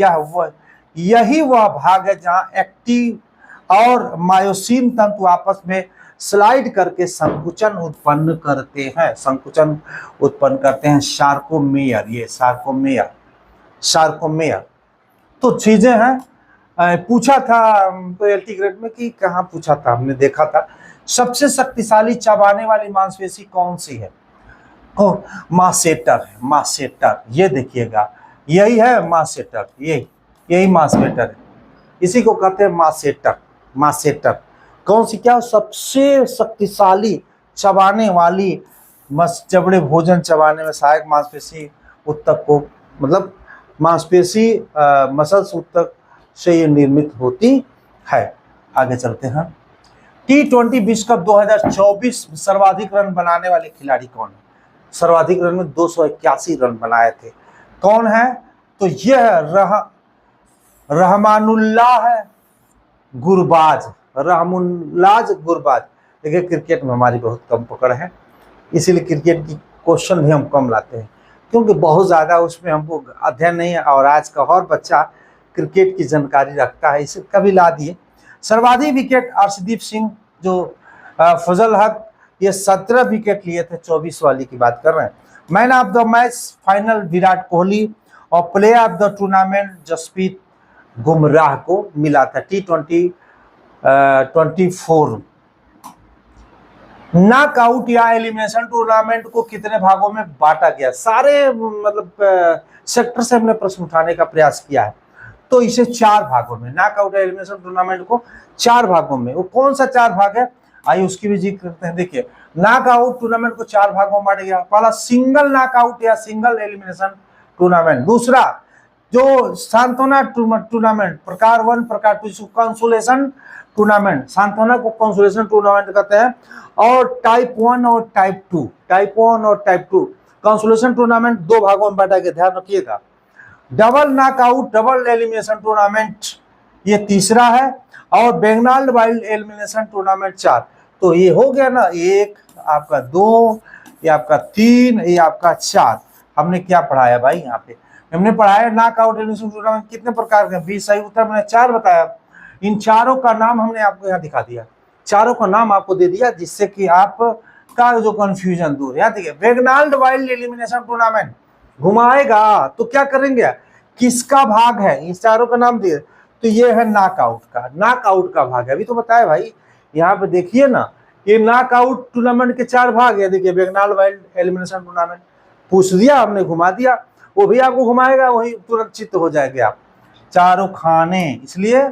यही वह भाग है जहां एक्टिन और मायोसिन तंतु आपस में स्लाइड करके संकुचन उत्पन्न करते हैं। सार्कोमेयर, ये सार्कोमेयर। तो चीजें हैं। पूछा था तो एलटी ग्रेड में कि कहाँ पूछा था, हमने देखा था सबसे शक्तिशाली चबाने वाली मांसपेशी कौन सी है? मासेटर है। मासेटर, ये देखिएगा यही है मासेटर, यही मासेटर है। इसी को कहते हैं मासेटर। कौन सी? क्या सबसे शक्तिशाली चबाने वाली जबड़े भोजन चबाने में सहायक मांसपेशी ऊतक को, मतलब मांसपेशी मसल्स ऊतक से ये निर्मित होती है। आगे चलते हैं। T20 विश्व कप 2024 सर्वाधिक रन बनाने वाले खिलाड़ी कौन है? सर्वाधिक रन में 281 रन बनाए थे। कौन है? तो यह रहमानुल्लाह गुरबाज। देखिए क्रिकेट में हमारी बहुत कम पकड़ है, इसीलिए क्रिकेट की क्वेश्चन भी हम कम लाते हैं, क्योंकि बहुत ज़्यादा उसमें हमको अध्ययन नहीं है। और आज का और बच्चा क्रिकेट की जानकारी रखता है, इसे कभी ला दिए। सर्वाधिक विकेट अर्शदीप सिंह, जो फजल हक, ये 17 विकेट लिए थे। 24 वाली की बात कर रहे हैं। Man of the match final Virat Kohli, और player of the tournament Jasprit Bumrah को मिला था। T20 24 नॉकआउट या एलिमिनेशन टूर्नामेंट को कितने भागों में बांटा गया? सारे मतलब सेक्टर से हमने प्रश्न उठाने का प्रयास किया है, तो इसे 4 भागों में, नॉकआउट या एलिमिनेशन टूर्नामेंट को 4 भागों में, वो कौन सा 4 भाग है आइए उसकी भी जिक्र करते हैं। देखिए नॉकआउट टूर्नामेंट को 4 भागों में बांटा गया। पहला सिंगल नॉकआउट या सिंगल एलिमिनेशन टूर्नामेंट, दूसरा जो सांत्वना टूर्नामेंट प्रकार 1 प्रकार 2 कंसोलेशन टूर्नामेंट, सांत्वना को कंसोलेशन टूर्नामेंट कहते हैं, और टाइप 1 और टाइप 2, टाइप 1 और टाइप 2 कंसोलेशन टूर्नामेंट 2 भागों में बांटा गया, ध्यान रखिएगा। Double knockout double elimination tournament ये तीसरा है, और बेंगनाल्ड वाइल्ड एलिमिनेशन टूर्नामेंट 4। तो ये हो गया ना, 1 आपका 2, ये आपका 3, ये आपका 4। हमने क्या पढ़ाया भाई यहाँ पे? हमने पढ़ाया नॉकआउट एलिमिनेशन टूर्नामेंट कितने प्रकार के? 20 सही उत्तर मैंने 4 बताया। इन चारों का नाम हमने आपको यहाँ दिखा दिया, चारों का नाम आपको दे दिया, जिससे कि आप का जो कंफ्यूजन दूर। यहाँ देखिए बेंगनाल्ड वाइल्ड एलिमिनेशन टूर्नामेंट घुमाएगा तो क्या करेंगे, किसका भाग है? इस चारों का नाम दिए, तो ये है नॉकआउट का, नॉकआउट का भाग है। अभी तो बताया भाई, यहाँ पे देखिए ना, ये नॉकआउट टूर्नामेंट के 4 भाग है। देखिए बेंगनाल्ड वाइल्ड एलिमिनेशन टूर्नामेंट पूछ दिया हमने, घुमा दिया, वो भी आपको घुमाएगा, वही तुरंत चित्त हो जाएंगे आप चारों खाने। इसलिए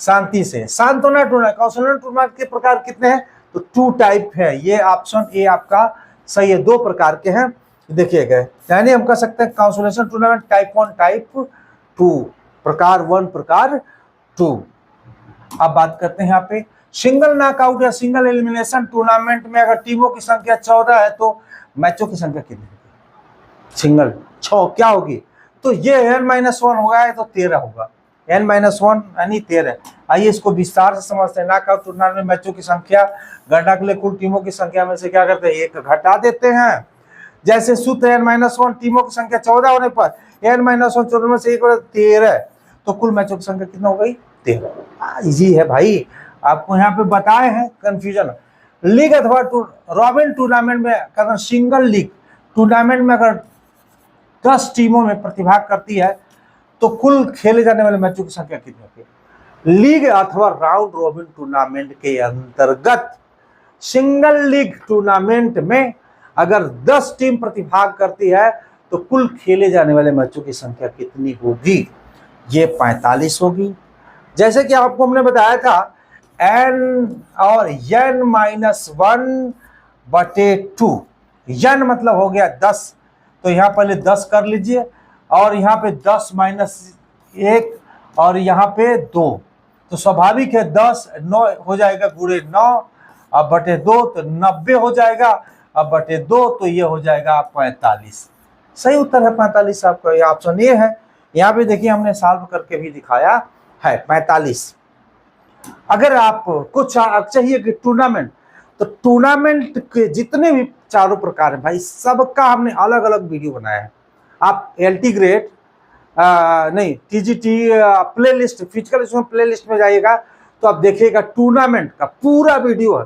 शांति से। सांत्वना टूर्नामेंट कंसोलेशन टूर्नामेंट के प्रकार कितने हैं? तो 2 टाइप है। ये ऑप्शन ए आपका सही है, 2 प्रकार के हैं देखिएगा। यानी हम कह सकते हैं कंसोलेशन टूर्नामेंट टाइप 1 टाइप 2, प्रकार 1 प्रकार 2। अब बात करते हैं यहाँ पे सिंगल नॉकआउट या सिंगल एलिमिनेशन टूर्नामेंट में अगर टीमों की संख्या 14 है तो मैचों की संख्या कितनी होगी? सिंगल 6 क्या होगी? तो ये n-1 होगा, तो 13 होगा, n-1 यानी 13। आइए इसको विस्तार से समझते हैं। नॉकआउट टूर्नामेंट में मैचों की संख्या गणना के लिए कुल टीमों की संख्या में से क्या करते हैं, 1 घटा देते हैं। जैसे सूत्र n-1 टीमों की संख्या 14 होने पर n-1 14 में से 1 13, तो कुल मैचों की संख्या कितना हो गई? 13। इजी है भाई, आपको यहाँ पे बताए हैं, कंफ्यूजन। लीग अथवा रॉबिन टूर्नामेंट में कहते सिंगल लीग टूर्नामेंट में अगर 10 टीमों में प्रतिभाग करती है तो कुल खेले जाने वाले मैचों की संख्या कितनी होगी? लीग अथवा राउंड रॉबिन टूर्नामेंट के अंतर्गत सिंगल लीग टूर्नामेंट में अगर 10 टीम प्रतिभाग करती है तो कुल खेले जाने वाले मैचों की संख्या कितनी होगी? ये 45 होगी। जैसे कि आपको हमने बताया था n और n-1/2, n मतलब हो गया 10, तो यहाँ पहले 10 कर लीजिए, और यहाँ पे 10 - 1 और यहाँ पे 2, तो स्वाभाविक है 10 9 हो जाएगा, गुणे 9 अब बटे 2 तो 90 हो जाएगा, अब बटे 2 तो ये हो जाएगा 45। सही उत्तर है 45 आपका, ये ऑप्शन ए है। यहाँ पे देखिए हमने सॉल्व करके भी दिखाया है 45। अगर आपको चाहिए कि टूर्नामेंट, तो टूर्नामेंट के जितने भी चारों प्रकार हैं भाई, सबका हमने अलग अलग वीडियो बनाया है। आप LT ग्रेड नहीं TGT प्ले लिस्ट फिजिकल इसमें प्ले लिस्ट में जाइएगा तो आप देखिएगा टूर्नामेंट का पूरा वीडियो है,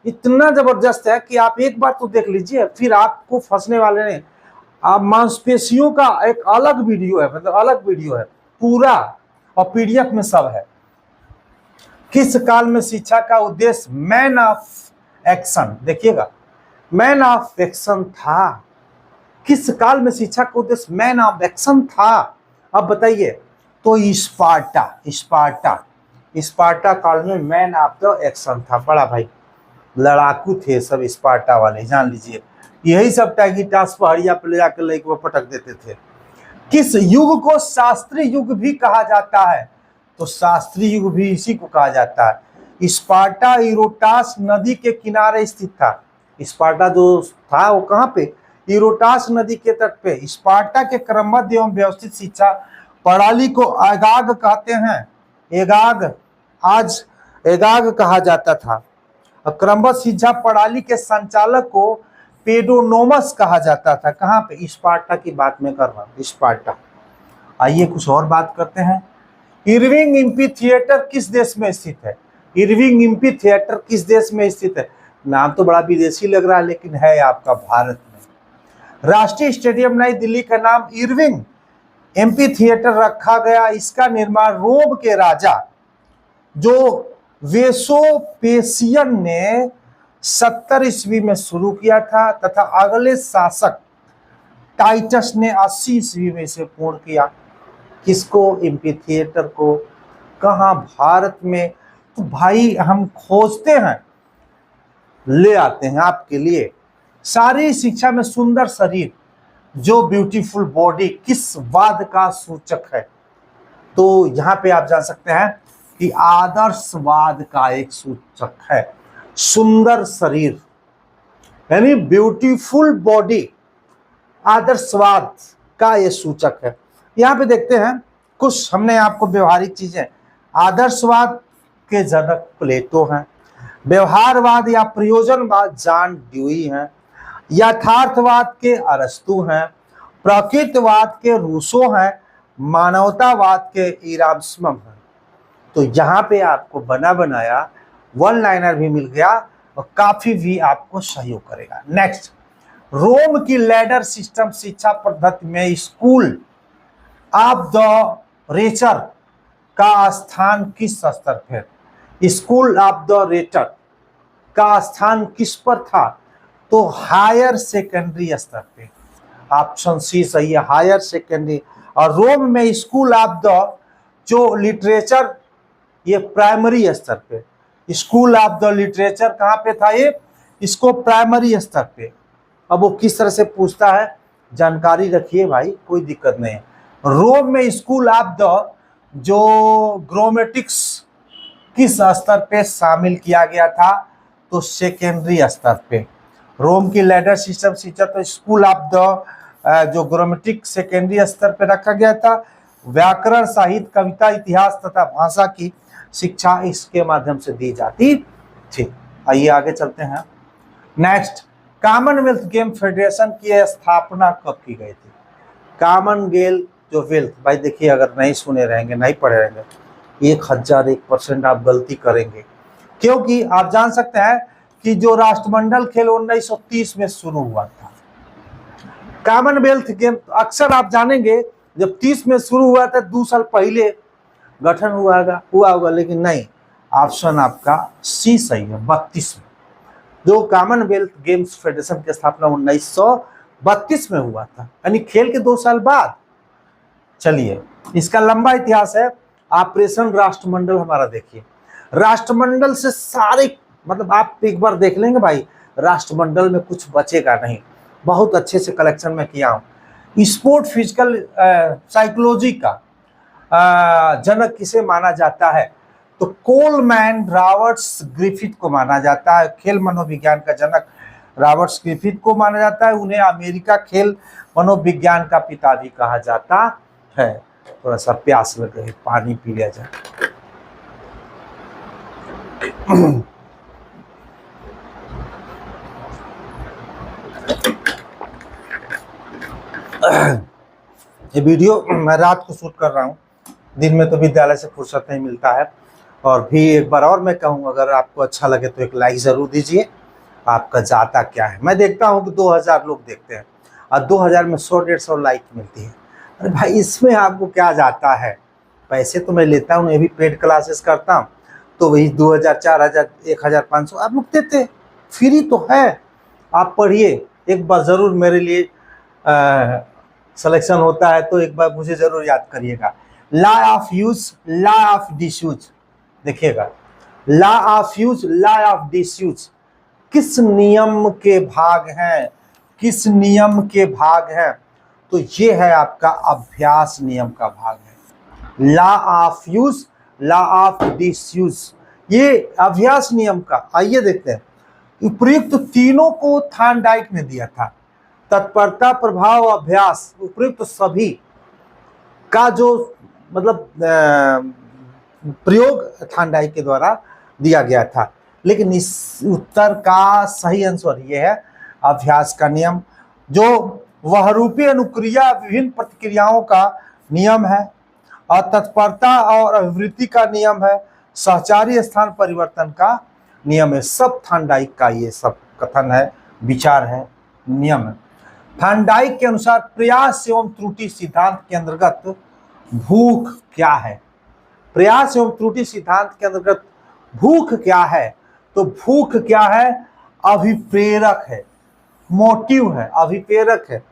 इतना जबरदस्त है कि आप एक बार तो देख लीजिए, फिर आपको फंसने वाले नहीं। आप मांसपेशियों का एक अलग वीडियो है, मतलब अलग वीडियो है पूरा, और PDF में सब है। किस काल में शिक्षा का उद्देश्य मैन ऑफ एक्शन, देखिएगा मैन ऑफ एक्शन था। किस काल में शिक्षा का उद्देश्य मैन ऑफ एक्शन था? अब बताइए, तो स्पार्टा काल में मैन ऑफ द एक्शन था। बड़ा भाई लड़ाकू थे सब स्पार्टा वाले, जान लीजिए। यही सब टाइगिटास पहाड़िया पे ले जाकर लेके वो पटक देते थे। किस युग को शास्त्री युग भी कहा जाता है? तो शास्त्री युग भी इसी को कहा जाता है। स्पार्टा यूरोटास नदी के किनारे स्थित था। स्पार्टा जो था वो कहाँ पे? यूरोटास नदी के तट पे। स्पार्टा के क्रमबद्ध एवं व्यवस्थित शिक्षा प्रणाली को एगाग कहते हैं। एगाग कहा जाता था। क्रमबद्ध शिक्षा प्रणाली के संचालक को पेडोनोमस कहा जाता था। कहाँ पे? स्पार्टा की बात में कर रहा हूं, स्पार्टा। आइए कुछ और बात करते हैं। इरविंग एम्फी थिएटर किस देश में स्थित है? इरविंग एम्फी थिएटर किस देश में स्थित है? नाम तो बड़ा विदेशी लग रहा है, लेकिन है आपका भारत में। राष्ट्रीय स्टेडियम नई दिल्ली का नाम इरविंग एम्फी थिएटर रखा गया। इसका निर्माण रोम के राजा जो वेसोपेसियन ने 70 ईस्वी में शुरू किया था तथा अगले शासक टाइटस ने 80 ईस्वी में इसे पूर्ण किया। किसको? एम्फीथिएटर को। कहाँ? भारत में। तो भाई हम खोजते हैं, ले आते हैं आपके लिए। शारीरिक शिक्षा में सुंदर शरीर, जो ब्यूटीफुल बॉडी, किस वाद का सूचक है? तो यहाँ पे आप जान सकते हैं कि आदर्शवाद का एक सूचक है। सुंदर शरीर यानी ब्यूटीफुल बॉडी आदर्शवाद का ये सूचक है। यहाँ पे देखते हैं कुछ हमने आपको व्यवहारिक चीजें। आदर्शवाद के जनक प्लेटो हैं, व्यवहारवाद या प्रयोजनवाद जॉन ड्यूई हैं, यथार्थवाद के अरस्तु हैं, प्रकृतिवाद के रूसो हैं, मानवतावाद के इरास्मस हैं। तो यहाँ पे आपको बना बनाया वन लाइनर भी मिल गया और काफी भी आपको सहयोग करेगा। नेक्स्ट, रोम की लैडर सिस्टम शिक्षा पद्धति में स्कूल ऑफ द रेचर का स्थान किस स्तर पर? स्कूल ऑफ द रेटर का स्थान किस पर था? तो हायर सेकेंडरी स्तर पे। ऑप्शन सी सही है, हायर सेकेंडरी। और रोम में स्कूल ऑफ द जो लिटरेचर, ये प्राइमरी स्तर पे। स्कूल ऑफ द लिटरेचर कहाँ पे था? ये इसको प्राइमरी स्तर पे। अब वो किस तरह से पूछता है, जानकारी रखिए भाई, कोई दिक्कत नहीं है। रोम में स्कूल ऑफ द जो ग्रामेटिक्स किस स्तर पे शामिल किया गया था? तो सेकेंडरी स्तर पे। रोम की लैडर सिस्टम शिक्षा तो स्कूल ऑफ द जो ग्रामेटिक सेकेंडरी स्तर पे रखा गया था। व्याकरण, साहित्य, कविता, इतिहास तथा भाषा की शिक्षा इसके माध्यम से दी जाती थी। आइए आगे चलते हैं। नेक्स्ट, कॉमनवेल्थ गेम फेडरेशन की स्थापना कब की गई थी? कॉमनवेल्थ जो वेल्थ, भाई देखिए अगर नहीं सुने रहेंगे, नहीं पढ़े रहेंगे, 1001% आप गलती करेंगे। क्योंकि आप जान सकते हैं कि जो राष्ट्रमंडल खेल 1930 में शुरू हुआ था। कॉमनवेल्थ गेम अक्सर आप जानेंगे जब 30 में शुरू हुआ था, 2 साल पहले गठन हुआ होगा, लेकिन नहीं, ऑप्शन आपका सी सही है, 32 में। जो कॉमनवेल्थ गेम्स फेडरेशन की स्थापना 1932 में हुआ था, यानी खेल के 2 साल बाद। चलिए, इसका लंबा इतिहास है। ऑपरेशन राष्ट्रमंडल हमारा देखिए, राष्ट्रमंडल से सारे, मतलब आप एक बार देख लेंगे भाई, राष्ट्रमंडल में कुछ बचेगा नहीं। बहुत अच्छे से कलेक्शन में किया हूँ। स्पोर्ट फिजिकल साइकोलॉजी का जनक किसे माना जाता है? तो कोलमैन रॉबर्ट्स ग्रिफिथ को माना जाता है। खेल मनोविज्ञान का जनक रॉबर्ट्स ग्रिफिथ को माना जाता है। उन्हें अमेरिका खेल मनोविज्ञान का पिता भी कहा जाता है। थोड़ा सा प्यास लग रही, पानी पी लिया जाए। ये वीडियो मैं रात को शूट कर रहा हूँ, दिन में तो विद्यालय से फुर्सत नहीं मिलता है। और भी एक बार और मैं कहूँ, अगर आपको अच्छा लगे तो एक लाइक ज़रूर दीजिए। आपका जाता क्या है? मैं देखता हूँ कि 2000 लोग देखते हैं और 2000 में 100-150 लाइक मिलती है। अरे भाई, इसमें आपको क्या जाता है? पैसे तो मैं लेता हूँ, ये भी पेड क्लासेस करता हूँ, तो वही 2000, 4000, 1500 आप लोग देते, फ्री तो है। आप पढ़िए, एक बार ज़रूर मेरे लिए सिलेक्शन होता है तो एक बार मुझे ज़रूर याद करिएगा। Law of use, law of disuse, देखिएगा, law of use, law of disuse किस नियम के भाग हैं? किस नियम के भाग हैं? तो ये है आपका अभ्यास नियम का भाग है। Law of use, law of disuse, ये अभ्यास नियम का। आइए देखते हैं। उपयुक्त तीनों को थॉर्नडाइक ने दिया था। तत्परता, प्रभाव, अभ्यास, उपयुक्त सभी का जो मतलब प्रयोग थॉर्नडाइक के द्वारा दिया गया था। लेकिन इस उत्तर का सही आंसर ये है अभ्यास का नियम, जो वह रूपी अनुक्रिया विभिन्न प्रतिक्रियाओं का नियम है, और तत्परता और अभिवृत्ति का नियम है, सहचारी स्थान परिवर्तन का नियम है। सब थॉर्नडाइक का ये सब कथन है, विचार है, नियम है। थॉर्नडाइक के अनुसार प्रयास एवं त्रुटि सिद्धांत के अंतर्गत भूख क्या है? प्रयास एवं त्रुटि सिद्धांत के अंतर्गत भूख क्या है? तो भूख क्या है? अभिप्रेरक है, मोटिव है, अभिप्रेरक है।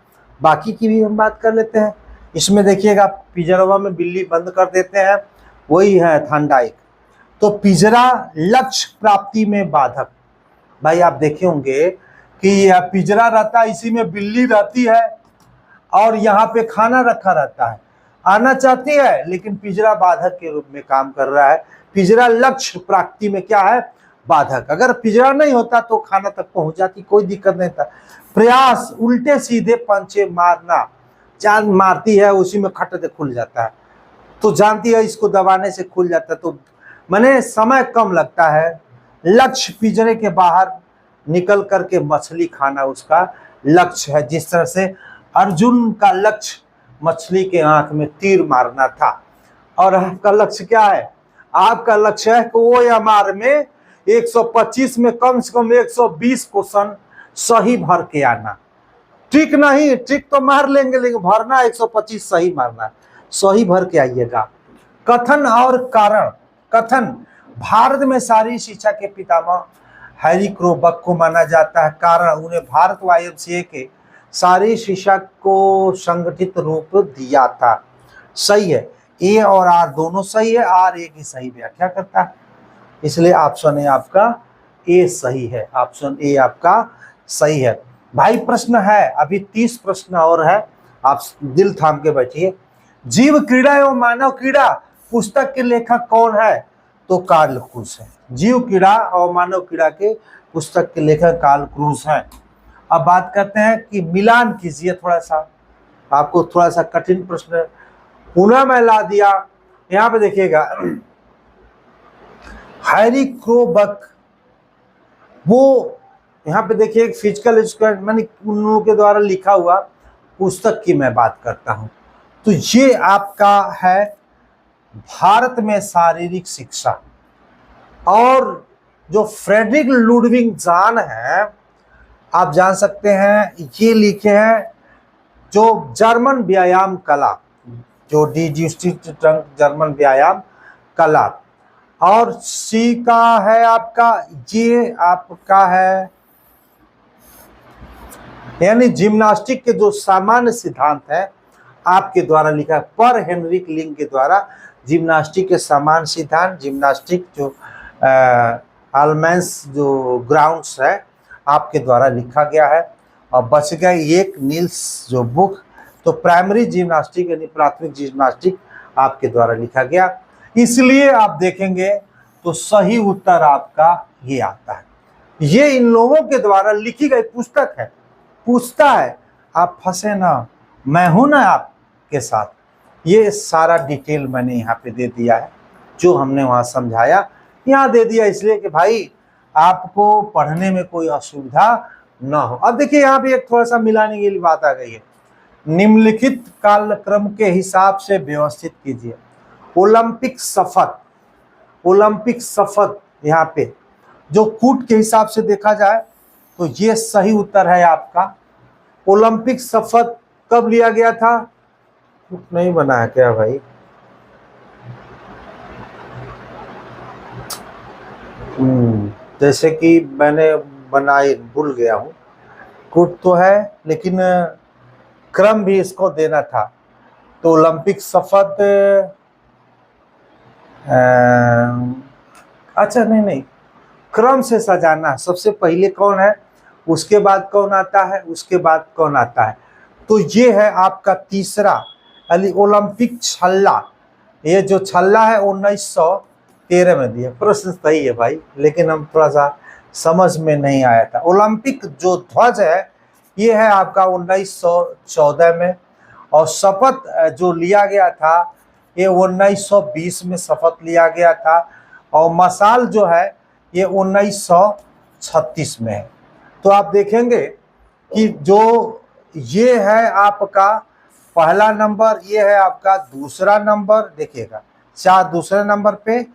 बाकी की भी हम बात कर लेते हैं। इसमें देखिएगा पिंजरवा में बिल्ली बंद कर देते हैं, वही है थॉर्नडाइक। तो पिंजरा लक्ष्य प्राप्ति में बाधक। भाई आप देखे होंगे कि यह पिंजरा रहता है, इसी में बिल्ली रहती है और यहाँ पे खाना रखा रहता है, आना चाहती है लेकिन पिंजरा बाधक के रूप में काम कर रहा है। पिंजरा लक्ष्य प्राप्ति में क्या है? बाधक। अगर पिंजरा नहीं होता तो खाना तक पहुंच जाती, कोई दिक्कत नहीं था। प्रयास उल्टे सीधे पंचे मारना, चांद मारती है उसी में खट से खुल जाता है, तो जानती है इसको दबाने से खुल जाता है, तो माने समय कम लगता है। लक्ष्य पिंजरे के बाहर निकल करके मछली खाना उसका लक्ष्य है। जिस तरह से अर्जुन का लक्ष्य मछली के आंख में तीर मारना था, और आपका लक्ष्य क्या है? आपका लक्ष्य है कि वो एमआर में 125 में कम से कम 120 क्वेश्चन सही भर के आना। ट्रिक नहीं, ट्रिक तो मार लेंगे लेकिन भरना 125 सही मारना, सही भर के आइएगा। कथन और कारण। कथन, भारत में शारीरिक शिक्षा के पितामह हैरी क्रोबक को माना जाता है। कारण, उन्हें भारत YMCA के शारीरिक शिक्षा को संगठित रूप दिया था। सही है, ए और आर दोनों सही है, आर ए की सही व्याख्या करता है, इसलिए ऑप्शन ए आपका ए सही है। ऑप्शन ए आपका सही है। भाई प्रश्न है, अभी 30 प्रश्न और है, आप दिल थाम के बैठिए। जीव क्रीड़ा एवं मानव क्रीड़ा पुस्तक के लेखक कौन है? तो कार्ल क्रूस है। जीव क्रीड़ा और मानव क्रीड़ा के पुस्तक के लेखक कार्ल क्रूस हैं। अब बात करते हैं कि मिलान कीजिए, थोड़ा सा आपको थोड़ा सा कठिन प्रश्न पुनः मैं ला दिया। यहाँ पे देखिएगा, हैरी क्रोबक, वो यहाँ पे देखिए फिजिकल एजुकेशन मानी उन लोगों के द्वारा लिखा हुआ पुस्तक की मैं बात करता हूँ। तो ये आपका है भारत में शारीरिक शिक्षा। और जो फ्रेडरिक लुडविग जान है, आप जान सकते हैं, ये लिखे हैं जो जर्मन व्यायाम कला, जो जर्मन व्यायाम कला। और सी का है आपका, ये आपका है यानी जिम्नास्टिक के जो सामान्य सिद्धांत है आपके द्वारा लिखा है, पर हेनरिक लिंग के द्वारा जिम्नास्टिक के सामान्य सिद्धांत, जिम्नास्टिक जो आलमेंस जो ग्राउंड्स है आपके द्वारा लिखा गया है। और बच गए एक नील्स जो बुक, तो प्राइमरी जिम्नास्टिक यानी प्राथमिक जिम्नास्टिक आपके द्वारा लिखा गया। इसलिए आप देखेंगे तो सही उत्तर आपका ये आता है। ये इन लोगों के द्वारा लिखी गई पुस्तक है। पूछता है आप फंसे ना, मैं हूं ना आपके साथ। ये सारा डिटेल मैंने यहाँ पे दे दिया है, जो हमने वहाँ समझाया यहाँ दे दिया, इसलिए कि भाई आपको पढ़ने में कोई असुविधा ना हो। अब देखिए यहाँ पे एक थोड़ा सा मिलाने के लिए बात आ गई है। निम्नलिखित कालक्रम के हिसाब से व्यवस्थित कीजिए। ओलंपिक शपथ, ओलंपिक शपथ यहाँ पे जो कूट के हिसाब से देखा जाए तो ये सही उत्तर है आपका। ओलंपिक शपथ कब लिया गया था? कूट नहीं बना है क्या भाई? जैसे कि मैंने बनाए भूल गया हूँ, कूट तो है लेकिन क्रम भी इसको देना था। तो ओलंपिक शपथ, अच्छा नहीं, क्रम से सजाना, सबसे पहले कौन है, उसके बाद कौन आता है, उसके बाद कौन आता है। तो ये है आपका तीसरा ओलंपिक छल्ला। ये जो छल्ला है 1913 में दिया। प्रश्न सही है भाई, लेकिन हम थोड़ा सा समझ में नहीं आया था। ओलंपिक जो ध्वज है ये है आपका 1914 में, और शपथ जो लिया गया था ये 1920 में शपथ लिया गया था, और मशाल जो है ये 1936 में है। तो आप देखेंगे कि जो ये है आपका पहला नंबर, ये है आपका दूसरा नंबर, देखिएगा 4 दूसरे नंबर पे,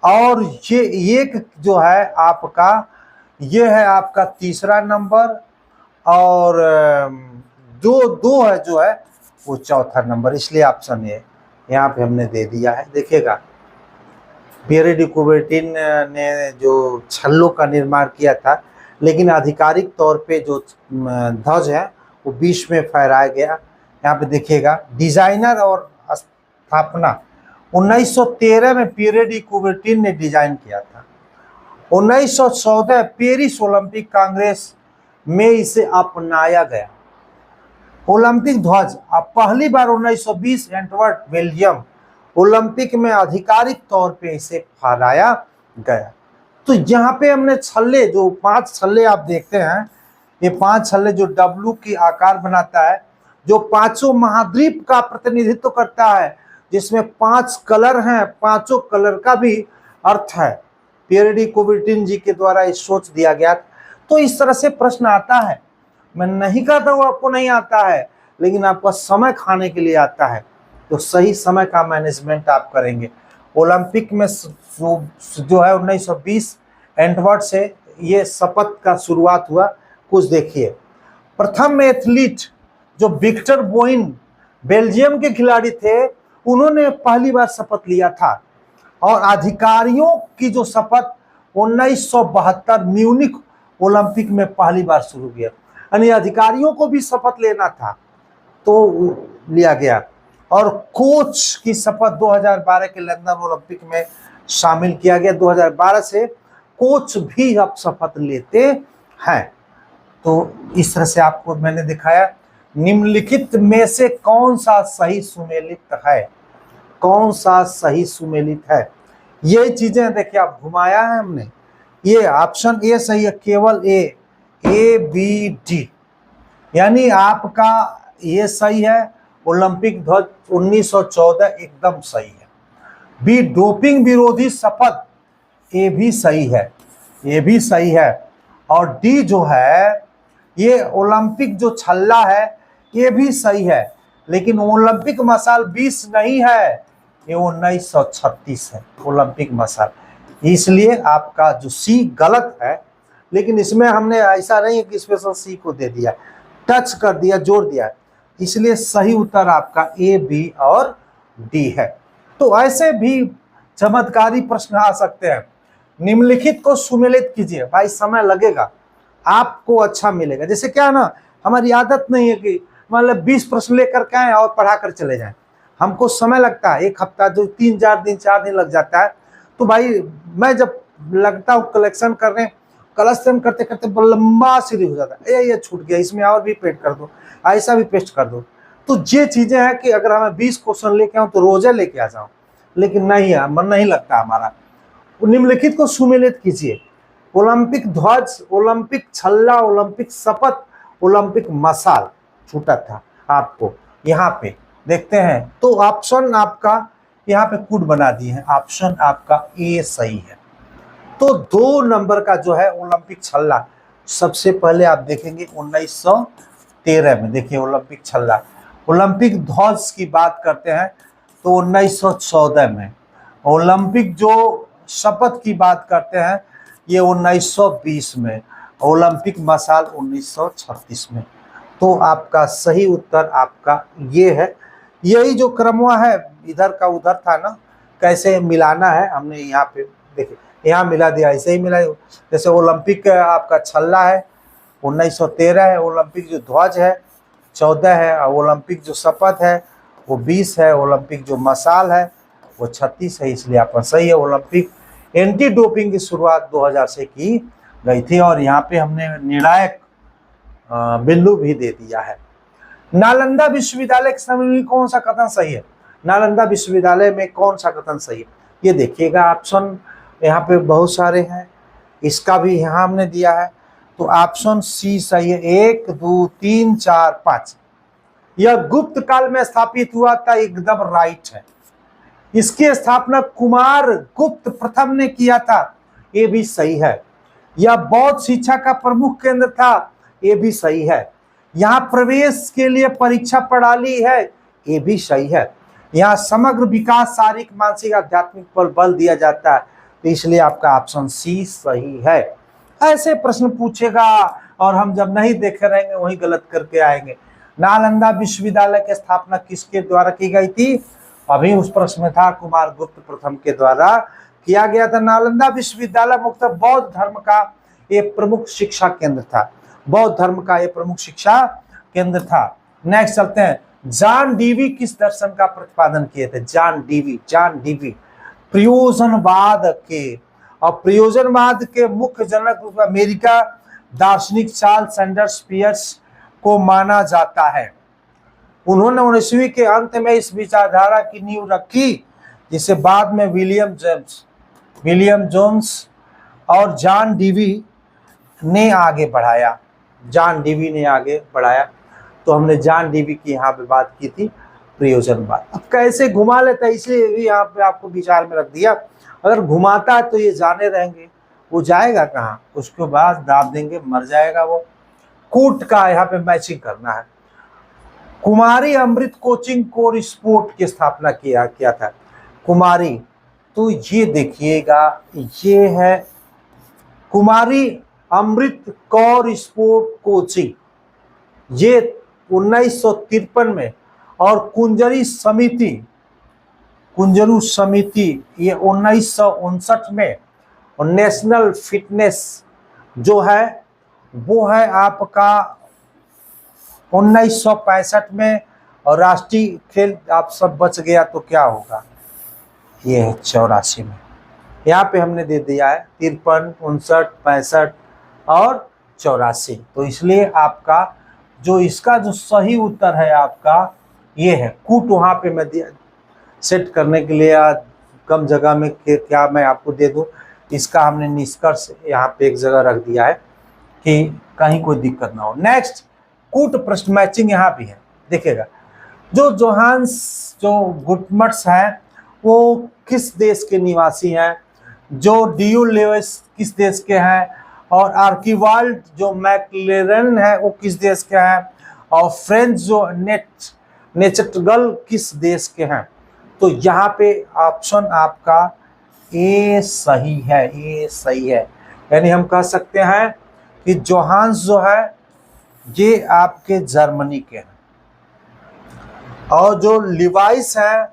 और ये एक जो है आपका ये है आपका तीसरा नंबर, और दो है जो है वो चौथा नंबर। इसलिए ऑप्शन ए यहाँ पे हमने दे दिया है। देखिएगा पियरे डी कुबर्टिन ने जो छल्लों का निर्माण किया था, लेकिन आधिकारिक तौर पे जो ध्वज है वो बीच में फहराया गया। यहाँ पे देखिएगा डिजाइनर और स्थापना 1913 में पियरे डी कुबर्टिन ने डिजाइन किया था। 1914 पेरिस ओलंपिक कांग्रेस में इसे अपनाया गया। ओलंपिक ध्वज अब पहली बार 1920 एंटवर्प बेल्जियम ओलंपिक में आधिकारिक तौर पे इसे फहराया गया। तो यहाँ पे हमने छल्ले, जो 5 छल्ले आप देखते हैं, ये 5 छल्ले जो डब्लू की आकार बनाता है, जो पांचों महाद्वीप का प्रतिनिधित्व करता है, जिसमें 5 कलर हैं, पांचों कलर का भी अर्थ है। पियरे डी कुबर्टिन जी के द्वारा ये सोच दिया गया। तो इस तरह से प्रश्न आता है। मैं नहीं कहता हूँ आपको नहीं आता है, लेकिन आपका समय खाने के लिए आता है, तो सही समय का मैनेजमेंट आप करेंगे। ओलंपिक में जो है 1920 एंटवर्प से ये शपथ का शुरुआत हुआ। कुछ देखिए, प्रथम एथलीट जो विक्टर बोइन बेल्जियम के खिलाड़ी थे, उन्होंने पहली बार शपथ लिया था। और अधिकारियों की जो शपथ 1972 म्यूनिख ओलंपिक में पहली बार शुरू किया, यानी अधिकारियों को भी शपथ लेना था तो लिया गया। और कोच की शपथ 2012 के लंदन ओलंपिक में शामिल किया गया। 2012 से कोच भी अब शपथ लेते हैं। तो इस तरह से आपको मैंने दिखाया। निम्नलिखित में से कौन सा सही सुमेलित है, कौन सा सही सुमेलित है, ये चीजें देखिए आप घुमाया है हमने। ये ऑप्शन ए सही है, केवल ए बी डी, यानी आपका ये सही है। ओलंपिक ध्वज 1914 एकदम सही है। बी डोपिंग विरोधी शपथ, ये भी सही है, ये भी सही है। और डी जो है ये ओलंपिक जो छल्ला है, ये भी सही है, लेकिन ओलंपिक मसाल 20 नहीं है, ये 1936 है ओलंपिक मसाल। इसलिए आपका जो सी गलत है, लेकिन इसमें हमने ऐसा नहीं है कि स्पेशल सी को दे दिया, टच कर दिया, जोड़ दिया, इसलिए सही उत्तर आपका ए, बी और डी है। तो ऐसे भी चमत्कारी प्रश्न आ सकते हैं। निम्नलिखित को सुमेलित कीजिए। भाई समय लगेगा, आपको अच्छा मिलेगा। जैसे क्या है ना, हमारी आदत नहीं है कि मतलब 20 प्रश्न लेकर के आए और पढ़ा कर चले जाएं। हमको समय लगता है, 1 हफ्ता, जो 4 दिन लग जाता है। तो भाई मैं जब लगता हूँ कलेक्शन करने, कलेक्शन करते करते लंबा सीरीज हो जाता है, ये छूट गया, इसमें और भी पेस्ट कर दो, ऐसा भी पेस्ट कर दो। तो ये चीजें हैं कि अगर हमें 20 क्वेश्चन लेके आऊँ तो रोजे लेके आ जाऊँ, लेकिन नहीं है, मन नहीं लगता हमारा। निम्नलिखित को सुमेलित कीजिए। ओलंपिक ध्वज, ओलंपिक छल्ला, ओलंपिक शपथ, ओलंपिक मसाल छूटा था आपको, यहाँ पे देखते हैं। तो ऑप्शन आपका यहाँ पे कूट बना दिए हैं, ऑप्शन आपका ए सही है। तो 2 नंबर का जो है ओलंपिक छल्ला, सबसे पहले आप देखेंगे 1913 में। देखिए ओलंपिक छल्ला। ओलंपिक ध्वज की बात करते हैं तो 1914 में। ओलंपिक जो शपथ की बात करते हैं ये 1920 में। ओलंपिक मसाल 1936 में। तो आपका सही उत्तर आपका ये है। यही जो क्रमवा है, इधर का उधर था ना, कैसे मिलाना है हमने यहाँ पे देखिए, यहाँ मिला दिया, ऐसे ही मिला। जैसे ओलंपिक आपका छल्ला है 1913 है, ओलंपिक जो ध्वज है 14 है, और ओलंपिक जो शपथ है वो 20 है, ओलंपिक जो मसाल है वो 36 है, इसलिए आपका सही है। ओलंपिक एंटी डोपिंग की शुरुआत 2000 से की गई थी, और यहाँ पे हमने निर्णायक बिंदु भी दे दिया है। नालंदा विश्वविद्यालय के समय में कौन सा कथन सही है? नालंदा विश्वविद्यालय में कौन सा कथन सही है? ये देखिएगा, ऑप्शन यहाँ पे बहुत सारे हैं, इसका भी यहाँ हमने दिया है। तो ऑप्शन सी सही है। 1 2 3 4 5, यह गुप्त काल में स्थापित हुआ था, एकदम राइट है। इसकी स्थापना कुमार गुप्त प्रथम ने किया था, ये भी सही है। यह बौद्ध शिक्षा का प्रमुख केंद्र था, ये भी सही है। यहाँ प्रवेश के लिए परीक्षा प्रणाली है, ये भी सही है। यहाँ समग्र विकास शारीरिक मानसिक आध्यात्मिक पर बल दिया जाता है, तो इसलिए आपका ऑप्शन सी सही है। ऐसे प्रश्न पूछेगा और हम जब नहीं देखे रहेंगे वही गलत करके आएंगे। नालंदा विश्वविद्यालय की स्थापना किसके द्वारा की गई थी? अभी उस प्रश्न में था, कुमार गुप्त प्रथम के द्वारा किया गया था। नालंदा विश्वविद्यालय मुख्यतः बौद्ध धर्म का ये प्रमुख शिक्षा केंद्र था, बौद्ध धर्म का ये प्रमुख शिक्षा केंद्र था। नेक्स्ट चलते हैं, जॉन डीवी किस दर्शन का प्रतिपादन किए थे? जॉन डीवी प्रयोजनवाद के, और प्रयोजनवाद के मुख्य जनक रूप में अमेरिका दार्शनिक चार्ल्स सैंडर्स पियर्स को माना जाता है। उन्होंने 19वीं के अंत में इस विचारधारा की नींव रखी, जिसे बाद में विलियम जोन्स और जॉन डीवी ने आगे बढ़ाया। तो हमने जॉन डीवी की यहाँ पे बात की थी प्रयोजनवाद। अब कैसे घुमा लेता है, इसलिए भी यहाँ पे आपको विचार में रख दिया। अगर घुमाता है तो ये जाने रहेंगे, वो जाएगा कहाँ, उसके बाद दाब देंगे, मर जाएगा वो। कूट का यहाँ पे मैचिंग करना है। कुमारी अमृत कोचिंग कोर स्पोर्ट की स्थापना किया था। कुमारी, तो ये देखिएगा, ये है कुमारी अमृत कौर स्पोर्ट कोचिंग, ये 1953 में, और कुंजरू समिति ये 1959 में, और नेशनल फिटनेस जो है वो है आपका 1965 में, और राष्ट्रीय खेल आप सब बच गया तो क्या होगा, ये है 84 में। यहाँ पे हमने दे दिया है 53, 59, 65 और 84। तो इसलिए आपका जो इसका जो सही उत्तर है आपका ये है। कूट वहाँ पे मैं सेट करने के लिए कम जगह में क्या मैं आपको दे दूँ, इसका हमने निष्कर्ष यहाँ पे एक जगह रख दिया है कि कहीं कोई दिक्कत ना हो। नेक्स्ट, कूट प्रश्न मैचिंग यहाँ भी है, देखिएगा। जो गुटमट्स हैं वो किस देश के निवासी हैं, जो ड्यूल लेविस किस देश के हैं, और आर्किवाल्ड जो मैक्लेरन है वो किस देश के हैं, और फ्रेंच जो नेचटगल किस देश के हैं। तो यहाँ पे ऑप्शन आपका ए सही है, यानी हम कह सकते हैं कि जोहान्स जो है ये आपके जर्मनी के हैं, और जो लिवाइस हैं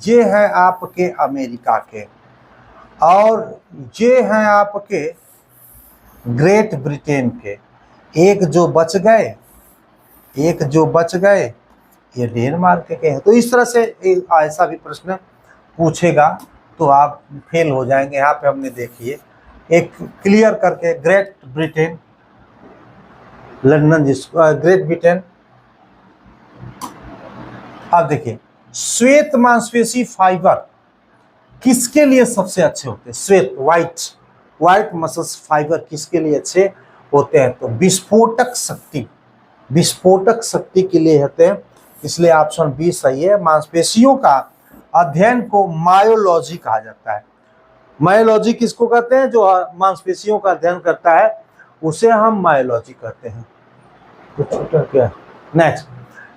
ये हैं आपके अमेरिका के, और ये हैं आपके ग्रेट ब्रिटेन के। एक जो बच गए ये डेनमार्क के हैं। तो इस तरह से ऐसा भी प्रश्न पूछेगा तो आप फेल हो जाएंगे। यहाँ पे हमने देखिए एक क्लियर करके ग्रेट ब्रिटेन, लंदन जिसको ग्रेट ब्रिटेन। आप देखिए श्वेत मांसपेशी फाइबर किसके लिए सबसे अच्छे होते हैं? श्वेत व्हाइट मसल्स फाइबर किसके लिए अच्छे होते हैं? तो विस्फोटक शक्ति के लिए होते हैं, इसलिए ऑप्शन बी सही है। मांसपेशियों का अध्ययन को मायोलॉजी कहा जाता है। मायोलॉजी किसको कहते हैं? जो मांसपेशियों का अध्ययन करता है उसे हम मायोलॉजी कहते हैं। नेक्स्ट,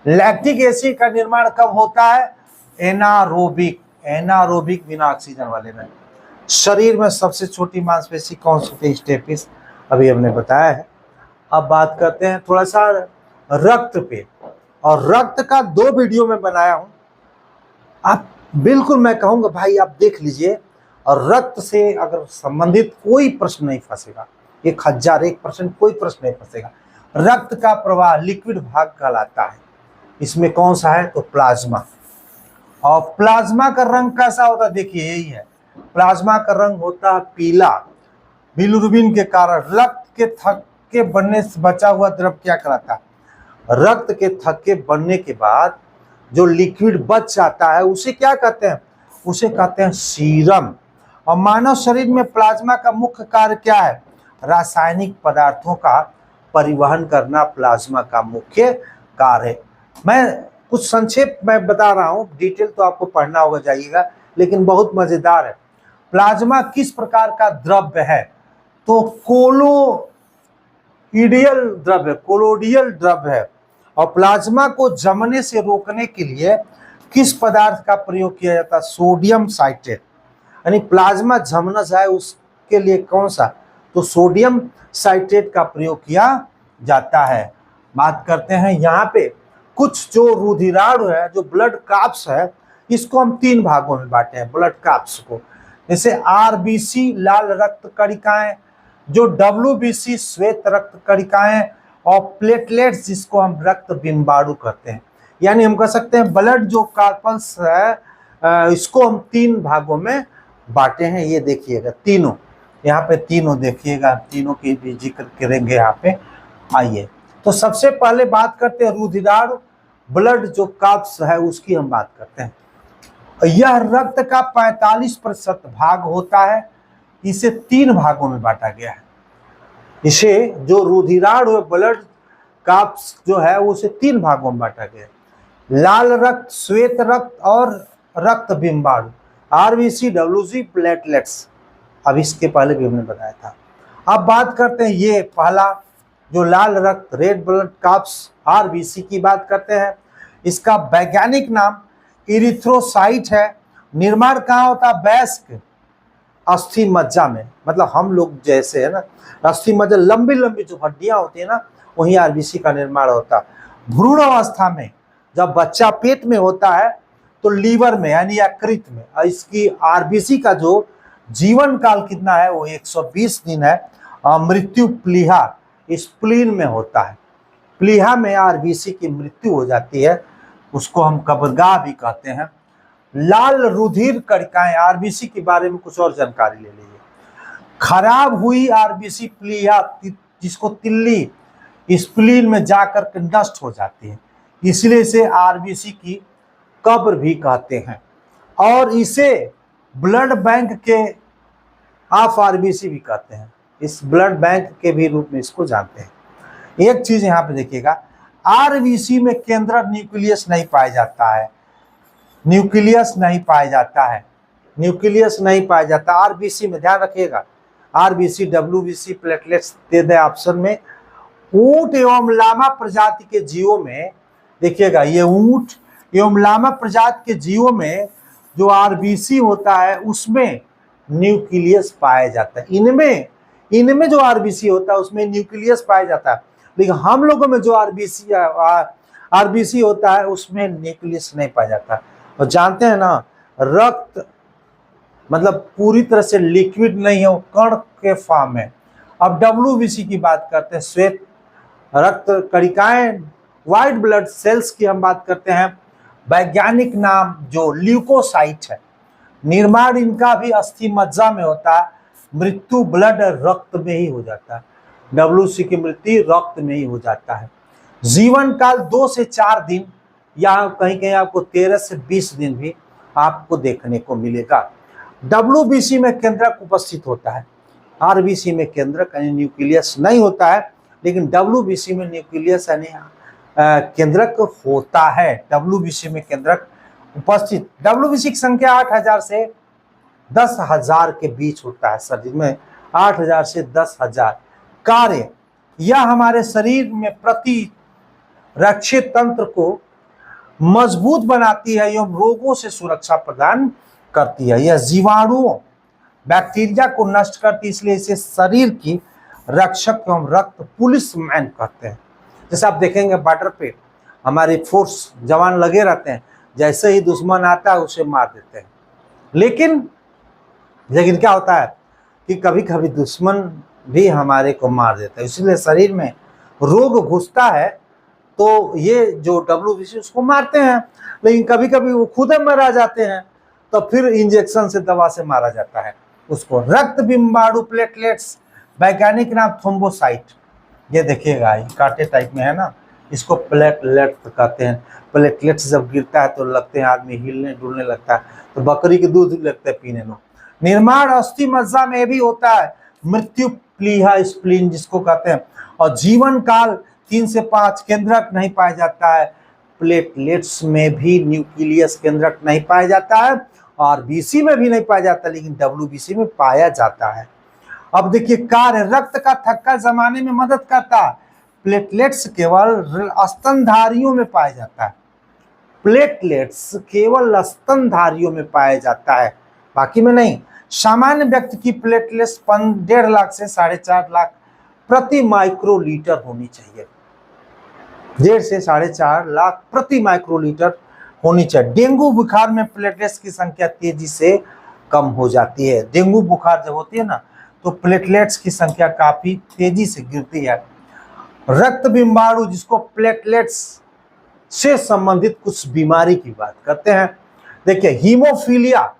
लैक्टिक एसिड का निर्माण कब होता है? एनारोबिक बिना ऑक्सीजन वाले में। शरीर में सबसे छोटी मांसपेशी कौन सी होती है? स्टेपिस, अभी हमने बताया है। अब बात करते हैं थोड़ा सा रक्त पे, और रक्त का 2 वीडियो में बनाया हूं। आप बिल्कुल मैं कहूंगा भाई आप देख लीजिए, और रक्त से अगर संबंधित कोई प्रश्न नहीं फंसेगा, 1001% कोई प्रश्न नहीं फंसेगा। रक्त का प्रवाह लिक्विड भाग कहलाता है, इसमें कौन सा है? तो प्लाज्मा। और प्लाज्मा का रंग कैसा होता है? देखिए यही है, प्लाज्मा का रंग होता है पीला। बिलिरुबिन के कारण रक्त के थक्के बनने से बचा हुआ द्रव क्या कहलाता है? रक्त के थक्के बनने के बाद जो लिक्विड बच जाता है उसे क्या कहते हैं? उसे कहते हैं सीरम। और मानव शरीर में प्लाज्मा का मुख्य कार्य क्या है? रासायनिक पदार्थों का परिवहन करना प्लाज्मा का मुख्य कार्य है। मैं कुछ संक्षेप में बता रहा हूँ, डिटेल तो आपको पढ़ना होगा, जाइएगा, लेकिन बहुत मजेदार है। प्लाज्मा किस प्रकार का द्रव्य है? तो कोलोडियल द्रव्य है। और प्लाज्मा को जमने से रोकने के लिए किस पदार्थ का प्रयोग किया जाता है? Sodium citrate. यानी प्लाज्मा जम न जाए उसके लिए कौन सा? तो सोडियम साइट्रेट का प्रयोग किया जाता है। बात करते हैं यहाँ पे कुछ जो रुधिराणु है, जो ब्लड काप्स है, इसको हम 3 भागों में बांटे हैं ब्लड काप्स को। जैसे आरबीसी लाल रक्त कणिकाएं, जो WBC श्वेत रक्त कणिकाएं और प्लेटलेट्स जिसको हम रक्त बिम्बाणु कहते हैं, यानी हम कह सकते हैं ब्लड जो कार्पल्स है इसको हम 3 भागों में बांटे हैं। ये देखिएगा तीनों, यहाँ पे तीनों देखिएगा, तीनों की भी जिक्र करेंगे यहाँ पे। आइए तो सबसे पहले बात करते हैं रुधिराणु ब्लड जो कार्प्स है उसकी हम बात करते हैं। यह रक्त का 45% भाग होता है। इसे 3 भागों में बांटा गया है। इसे जो रुधिराणु ब्लड कार्प्स जो है उसे 3 भागों में बांटा गया है। लाल रक्त, श्वेत रक्त और रक्त बिम्बाणु, RBC, WBC, प्लेटलेट्स। अब इसके पहले भी हमने बताया था। अब बात करते हैं ये पहला जो लाल रक्त, रेड ब्लड कार्प्स, RBC की बात करते हैं। इसका वैज्ञानिक नाम इरिथ्रोसाइट है। निर्माण कहाँ होता है? वयस्क अस्थि मज्जा में, मतलब हम लोग जैसे है ना, अस्थि मज्जा लंबी लंबी जो हड्डियां होती है ना, वहीं RBC का निर्माण होता है। भ्रूण अवस्था में जब बच्चा पेट में होता है तो लीवर में यानी यकृत में, और इसकी RBC का जो जीवन काल कितना है वो 120 दिन है। मृत्यु प्लीहा स्प्लीन में होता है। प्लीहा में RBC की मृत्यु हो जाती है, उसको हम कब्रगाह भी कहते हैं। लाल रुधिर कणिकाएं, RBC के बारे में कुछ और जानकारी ले लीजिए। खराब हुई RBC प्लीहा जिसको तिल्ली स्प्लीन में जाकर के नष्ट हो जाती है, इसलिए इसे RBC की कब्र भी कहते हैं। और इसे ब्लड बैंक के ऑफ RBC भी कहते हैं। इस ब्लड बैंक के भी रूप में इसको जानते हैं। एक चीज यहाँ पे देखिएगा, RBC में केंद्रक न्यूक्लियस नहीं पाया जाता है। न्यूक्लियस नहीं पाया जाता है, न्यूक्लियस नहीं पाया जाता RBC में, ध्यान रखिएगा। RBC, WBC, प्लेटलेट्स दे दे ऑप्शन में। ऊंट एवं लामा प्रजाति के जीवों में देखिएगा, ये ऊंट एवं लामा प्रजाति के जीवों में जो RBC होता है उसमें न्यूक्लियस पाया जाता है। इनमें जो RBC होता है उसमें न्यूक्लियस पाया जाता है, लेकिन हम लोगों में जो RBC होता है उसमें न्यूक्लियस नहीं पाया जाता। और जानते हैं ना, रक्त मतलब पूरी तरह से लिक्विड नहीं है, वो कण के फॉर्म है। अब WBC की बात करते हैं, श्वेत रक्त कणिकाएं, व्हाइट ब्लड सेल्स की हम बात करते हैं। वैज्ञानिक नाम जो ल्यूकोसाइट है। निर्माण इनका भी अस्थि मज्जा में होता है। मृत्यु ब्लड रक्त में ही हो जाता है। WBC की मृत्यु रक्त में ही हो जाता है। जीवन काल 2 से 4 दिन, या कहीं कहीं आपको 13 से 20 दिन भी आपको देखने को मिलेगा। WBC में केंद्रक उपस्थित होता है। RBC में केंद्रक यानी न्यूक्लियस नहीं होता है, लेकिन WBC में न्यूक्लियस यानी केंद्रक होता है। WBC में केंद्रक उपस्थित। WBC की संख्या 8000 से 10,000 के बीच होता है शरीर में, 8000 से 10,000। कार्य, यह हमारे शरीर में प्रतिरक्षित तंत्र को मजबूत बनाती है एवं रोगों से सुरक्षा प्रदान करती है। यह जीवाणुओं, बैक्टीरिया को नष्ट करती है, इसलिए इसे शरीर की रक्षक एवं रक्त पुलिस मैन कहते हैं। जैसे आप देखेंगे बॉर्डर पे हमारे फोर्स जवान लगे रहते हैं, जैसे ही दुश्मन आता है उसे मार देते हैं। लेकिन क्या होता है कि कभी कभी दुश्मन भी हमारे को मार देता है, इसलिए शरीर में रोग घुसता है तो ये जो WBC उसको मारते हैं, लेकिन कभी कभी वो खुद मरा जाते हैं, तो फिर इंजेक्शन से, दवा से मारा जाता है उसको। रक्त बिम्बाणु प्लेटलेट्स, वैज्ञानिक नाम थ्रोम्बोसाइट। ये देखिएगा, ये कांटे टाइप में है ना, इसको प्लेटलेट कहते हैं। प्लेटलेट्स जब गिरता है तो लगते हैं आदमी हिलने डुलने लगता है, तो बकरी के दूध लगता है पीने में। निर्माण अस्थि मज्जा में भी होता है। मृत्यु प्लीहा स्प्लीन जिसको कहते हैं। और जीवन काल 3 से 5, केंद्रक नहीं पाया जाता है। प्लेटलेट्स में भी न्यूक्लियस केंद्रक नहीं पाया जाता है, RBC में भी नहीं पाया जाता, लेकिन WBC में पाया जाता है। अब देखिए कार्य, रक्त का थक्का जमाने में मदद करता है। प्लेटलेट्स केवल स्तनधारियों में पाया जाता है। प्लेटलेट्स केवल स्तनधारियों में पाया जाता है, बाकी में नहीं। सामान्य व्यक्ति की प्लेटलेट्स 1.5 लाख से 4.5 लाख प्रति माइक्रोलीटर होनी चाहिए। 1.5 से 4.5 लाख प्रति माइक्रोलीटर होनी चाहिए। डेंगू बुखार में प्लेटलेट्स की संख्या तेजी से कम हो जाती है। डेंगू बुखार जब होती है ना, तो प्लेटलेट्स की संख्या काफी तेजी से गिरती है। रक्त बिंबाणु, जिसको प्लेटलेट्स से संबंधित कुछ बीमारी की बात करते हैं। देखिए हीमोफीलिया,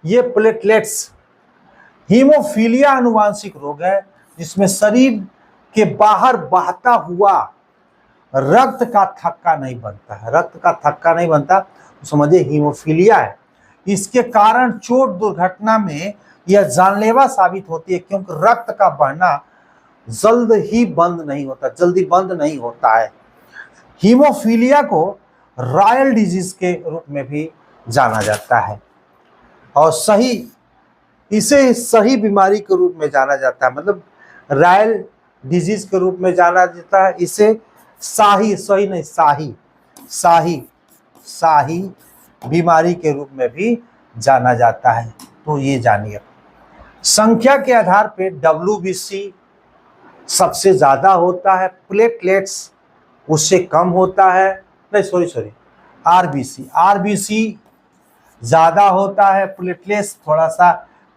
ये प्लेटलेट्स, हीमोफीलिया आनुवांशिक रोग है जिसमें शरीर के बाहर बहता हुआ रक्त का थक्का नहीं बनता है। रक्त का थक्का नहीं बनता तो समझिए हीमोफीलिया है। इसके कारण चोट दुर्घटना में यह जानलेवा साबित होती है, क्योंकि रक्त का बहना जल्दी बंद नहीं होता है। हीमोफीलिया को रॉयल डिजीज के रूप में भी जाना जाता है और इसे सही बीमारी के रूप में जाना जाता है, मतलब रॉयल डिजीज के रूप में जाना जाता है। इसे शाही बीमारी के रूप में भी जाना जाता है। तो ये जानिए, संख्या के आधार पे WBC सबसे ज्यादा होता है, प्लेटलेट्स उससे कम होता है, नहीं RBC ज्यादा होता है, प्लेटलेट्स थोड़ा सा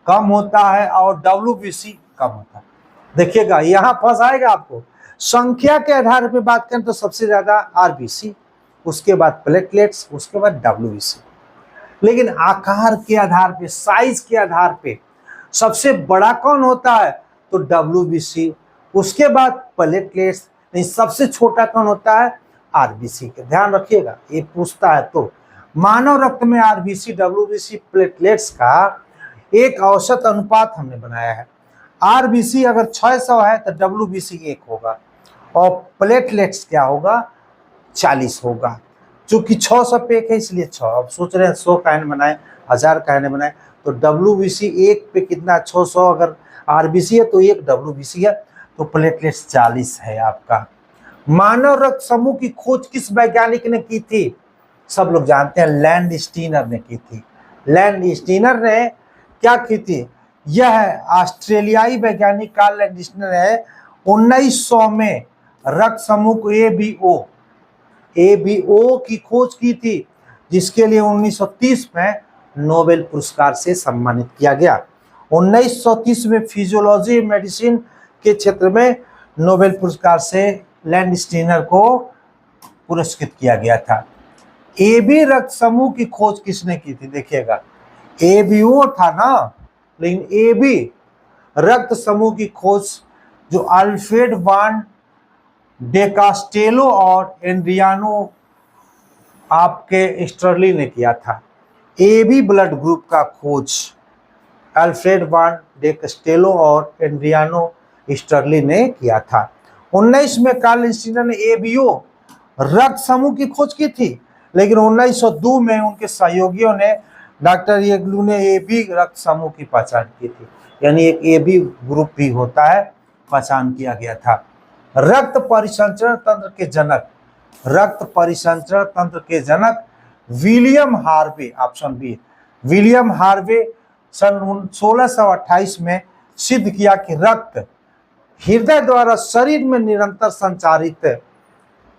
कम होता है और WBC कम होता है। देखिएगा यहाँ फंस आएगा आपको। संख्या के आधार पे बात करें तो सबसे ज्यादा RBC, उसके बाद प्लेटलेट्स, उसके बाद WBC। लेकिन आकार के आधार पे, साइज के आधार पे सबसे बड़ा कौन होता है तो WBC, उसके बाद प्लेटलेट्स, नहीं सबसे छोटा कौन होता है RBC के। ध्यान रखिएगा, ये पूछता है तो मानव रक्त में RBC WBC प्लेटलेट्स का एक औसत अनुपात हमने बनाया है। RBC अगर 600 है तो WBC 1 होगा और प्लेटलेट्स क्या होगा 40 होगा। चूंकि 600 पे है इसलिए 6। अब सोच रहे हैं 100 कहने बनाए, 1000 कहने बनाए, तो WBC 1 पे कितना, 600 अगर RBC है तो 1 WBC है, तो प्लेटलेट्स 40 है आपका। मानव रक्त समूह की खोज किस वैज्ञानिक ने की थी? सब लोग जानते हैं, लैंड स्टीनर ने की थी। लैंड स्टीनर ने क्या की थी? यह ऑस्ट्रेलियाई वैज्ञानिक कार्ल लैंड स्टीनर है 1900 में रक्त समूह को ABO की खोज की थी, जिसके लिए 1930 में नोबेल पुरस्कार से सम्मानित किया गया। 1930 में फिजियोलॉजी मेडिसिन के क्षेत्र में नोबेल पुरस्कार से लैंड स्टीनर को पुरस्कृत किया गया था। AB रक्त समूह की खोज किसने की थी? देखिएगा ABO था ना, लेकिन AB रक्त समूह की खोज जो अल्फ्रेड वान डे कास्टेलो और एड्रियानो आपके स्टर्ली ने किया था। AB ब्लड ग्रुप का खोज अल्फ्रेड वान डे कास्टेलो और एड्रियानो स्टर्ली ने किया था। 19 में कार्ल स्टीनर ने ABO रक्त समूह की खोज की थी, लेकिन 1902 में उनके सहयोगियों ने डॉक्टर येगलू ने AB रक्त समूह की पहचान की थी, यानी एक AB ग्रुप भी होता है, पहचान किया गया था। रक्त परिसंचरण तंत्र के जनक William Harvey, option B, William Harvey सन 1628 में सिद्ध किया कि रक्त हृदय द्वारा शरीर में निरंतर संचारित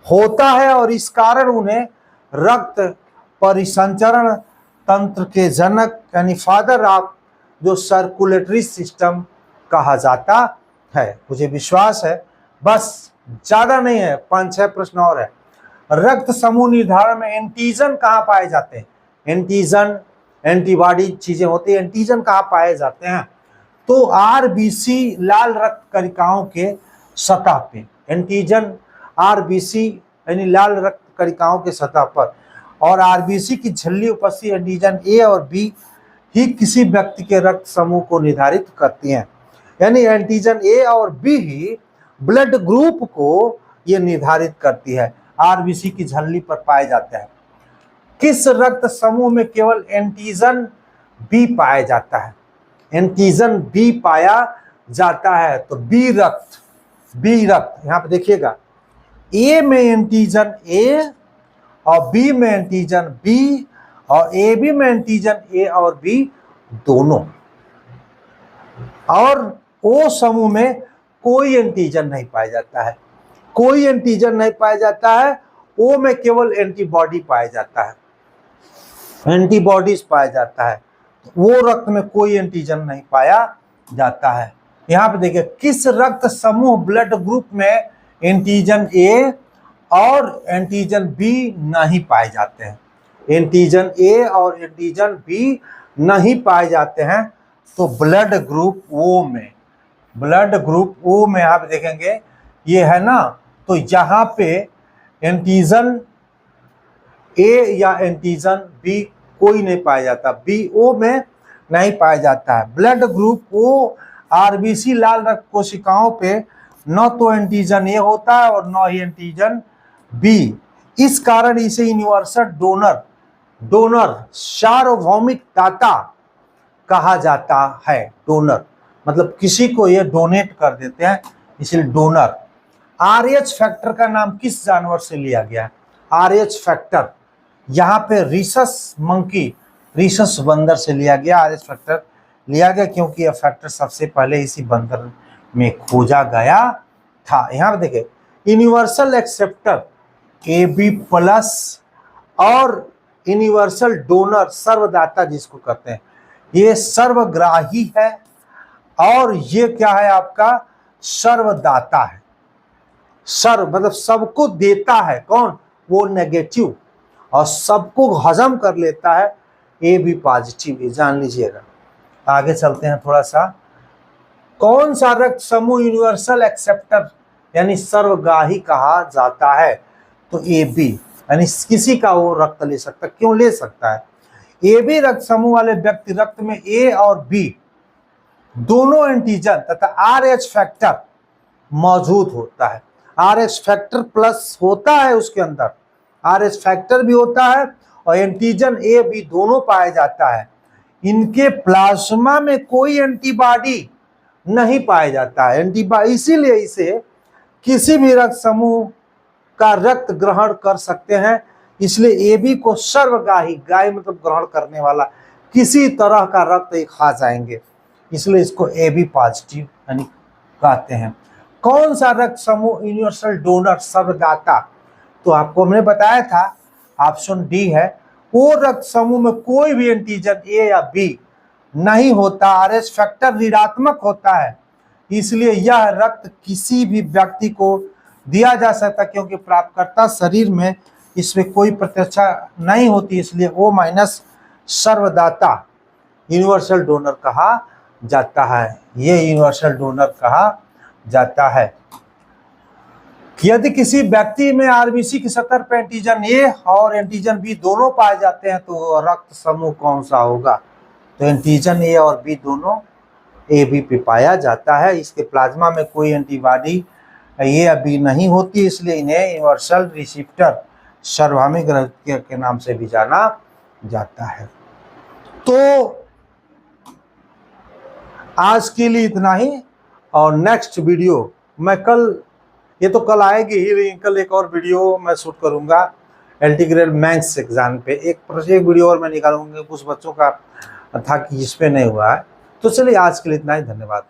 होता है और इस कारण उन्हें रक्त परिसंचरण तंत्र के जनक यानी फादर ऑफ जो सर्कुलेटरी सिस्टम कहा जाता है। मुझे विश्वास है, बस ज्यादा नहीं है, 5-6 प्रश्न और है। रक्त समूह निर्धारण में एंटीजन कहाँ पाए जाते हैं? एंटीजन एंटीबॉडी चीजें होती है, एंटीजन कहाँ पाए जाते हैं? तो RBC लाल रक्त कणिकाओं के सतह पे, एंटीजन RBC यानी लाल रक्त कणिकाओं के सतह पर, और RBC की झिल्ली उपस्थित एंटीजन A और B ही किसी व्यक्ति के रक्त समूह को निर्धारित करती हैं। यानी एंटीजन A और B ही ब्लड ग्रुप को ये निर्धारित करती है। RBC की झिल्ली पर पाए जाते हैं। किस रक्त समूह में केवल एंटीजन B पाया जाता है? एंटीजन B पाया जाता है तो B रक्त यहाँ पे देखिएगा, A में एंटीजन A और B में एंटीजन B और AB में एंटीजन A और B दोनों, और O समूह में कोई एंटीजन नहीं पाया जाता है। कोई एंटीजन नहीं पाया जाता है। O में केवल एंटीबॉडी पाया जाता है, एंटीबॉडीज पाया जाता है। वो रक्त में कोई एंटीजन नहीं पाया जाता है। यहाँ पे देखिए किस रक्त समूह ब्लड ग्रुप में एंटीजन ए और एंटीजन बी नहीं पाए जाते हैं। एंटीजन ए और एंटीजन बी नहीं पाए जाते हैं तो ब्लड ग्रुप ओ में, ब्लड ग्रुप ओ में आप देखेंगे ये है ना, तो यहाँ पे एंटीजन ए या एंटीजन बी कोई नहीं पाया जाता, बी ओ में नहीं पाया जाता है। ब्लड ग्रुप ओ आरबीसी लाल रक्त कोशिकाओं पे न तो एंटीजन ए होता है और न ही एंटीजन बी। इस कारण इसे यूनिवर्सल डोनर सार्वभौमिक दाता कहा जाता है। डोनर मतलब किसी को ये डोनेट कर देते हैं, इसलिए डोनर। आरएच फैक्टर का नाम किस जानवर से लिया गया है? आरएच फैक्टर यहाँ पे रीसस मंकी, रीसस बंदर से लिया गया। आरएच फैक्टर लिया गया क्योंकि यह फैक्टर सबसे पहले इसी बंदर में खोजा गया था। यहाँ पे देखिए यूनिवर्सल एक्सेप्टर AB प्लस और यूनिवर्सल डोनर सर्वदाता जिसको कहते हैं, ये सर्वग्राही है और ये क्या है आपका सर्वदाता है। सर्व मतलब सबको देता है, कौन? वो नेगेटिव, और सबको हजम कर लेता है AB पॉजिटिव, ये जान लीजिएगा। आगे चलते हैं थोड़ा सा। कौन सा रक्त समूह यूनिवर्सल एक्सेप्टर यानी सर्वग्राही कहा जाता है? तो AB, यानी किसी का वो रक्त ले सकता है। क्यों ले सकता है? AB रक्त समूह वाले व्यक्ति रक्त में A और B दोनों एंटीजन तथा RH फैक्टर मौजूद होता है। RH फैक्टर प्लस होता है, उसके अंदर RH फैक्टर भी होता है और एंटीजन A B दोनों पाया जाता है। इनके प्लाज्मा में कोई एंटीबॉडी नहीं पाया जाता है, एंटीबॉडी, इसीलिए इसे किसी भी रक्त समूह का रक्त ग्रहण कर सकते हैं। इसलिए AB को सर्वग्राही, गाय मतलब ग्रहण करने वाला, किसी तरह का रक्त ये खा जाएंगे, इसलिए इसको AB पॉजिटिव यानी कहते हैं। कौन सा रक्त समूह यूनिवर्सल डोनर सर्वदाता? तो आपको हमने बताया था ऑप्शन डी है। वो रक्त समूह में कोई भी एंटीजन ए या बी नहीं होता, RH फैक्टर ऋणात्मक होता है, इसलिए यह रक्त किसी भी व्यक्ति को दिया जा सकता क्योंकि प्राप्तकर्ता शरीर में इसमें कोई प्रतिरक्षा नहीं होती, इसलिए O- सर्वदाता यूनिवर्सल डोनर कहा जाता है। ये यूनिवर्सल डोनर कहा जाता है। यदि किसी व्यक्ति में आरबीसी की सतह पर एंटीजन ए और एंटीजन बी दोनों पाए जाते हैं तो रक्त समूह कौन सा होगा? तो एंटीजन ए और बी दोनों AB पे पाया जाता है। इसके प्लाज्मा में कोई एंटीबॉडी ए या बी नहीं होती, इसलिए इन्हें यूनिवर्सल रिसेप्टर सार्वभौमिक रक्त के नाम से भी जाना जाता है। तो आज के लिए इतना ही, और नेक्स्ट वीडियो मैं कल, ये तो कल आएगी ही, लेकिन कल एक और वीडियो मैं शूट करूंगा LT ग्रेड मैथ्स एग्जाम पे। एक वीडियो और मैं निकालूंगा, कुछ बच्चों का था कि जिस पे नहीं हुआ है। तो चलिए आज के लिए इतना ही, धन्यवाद।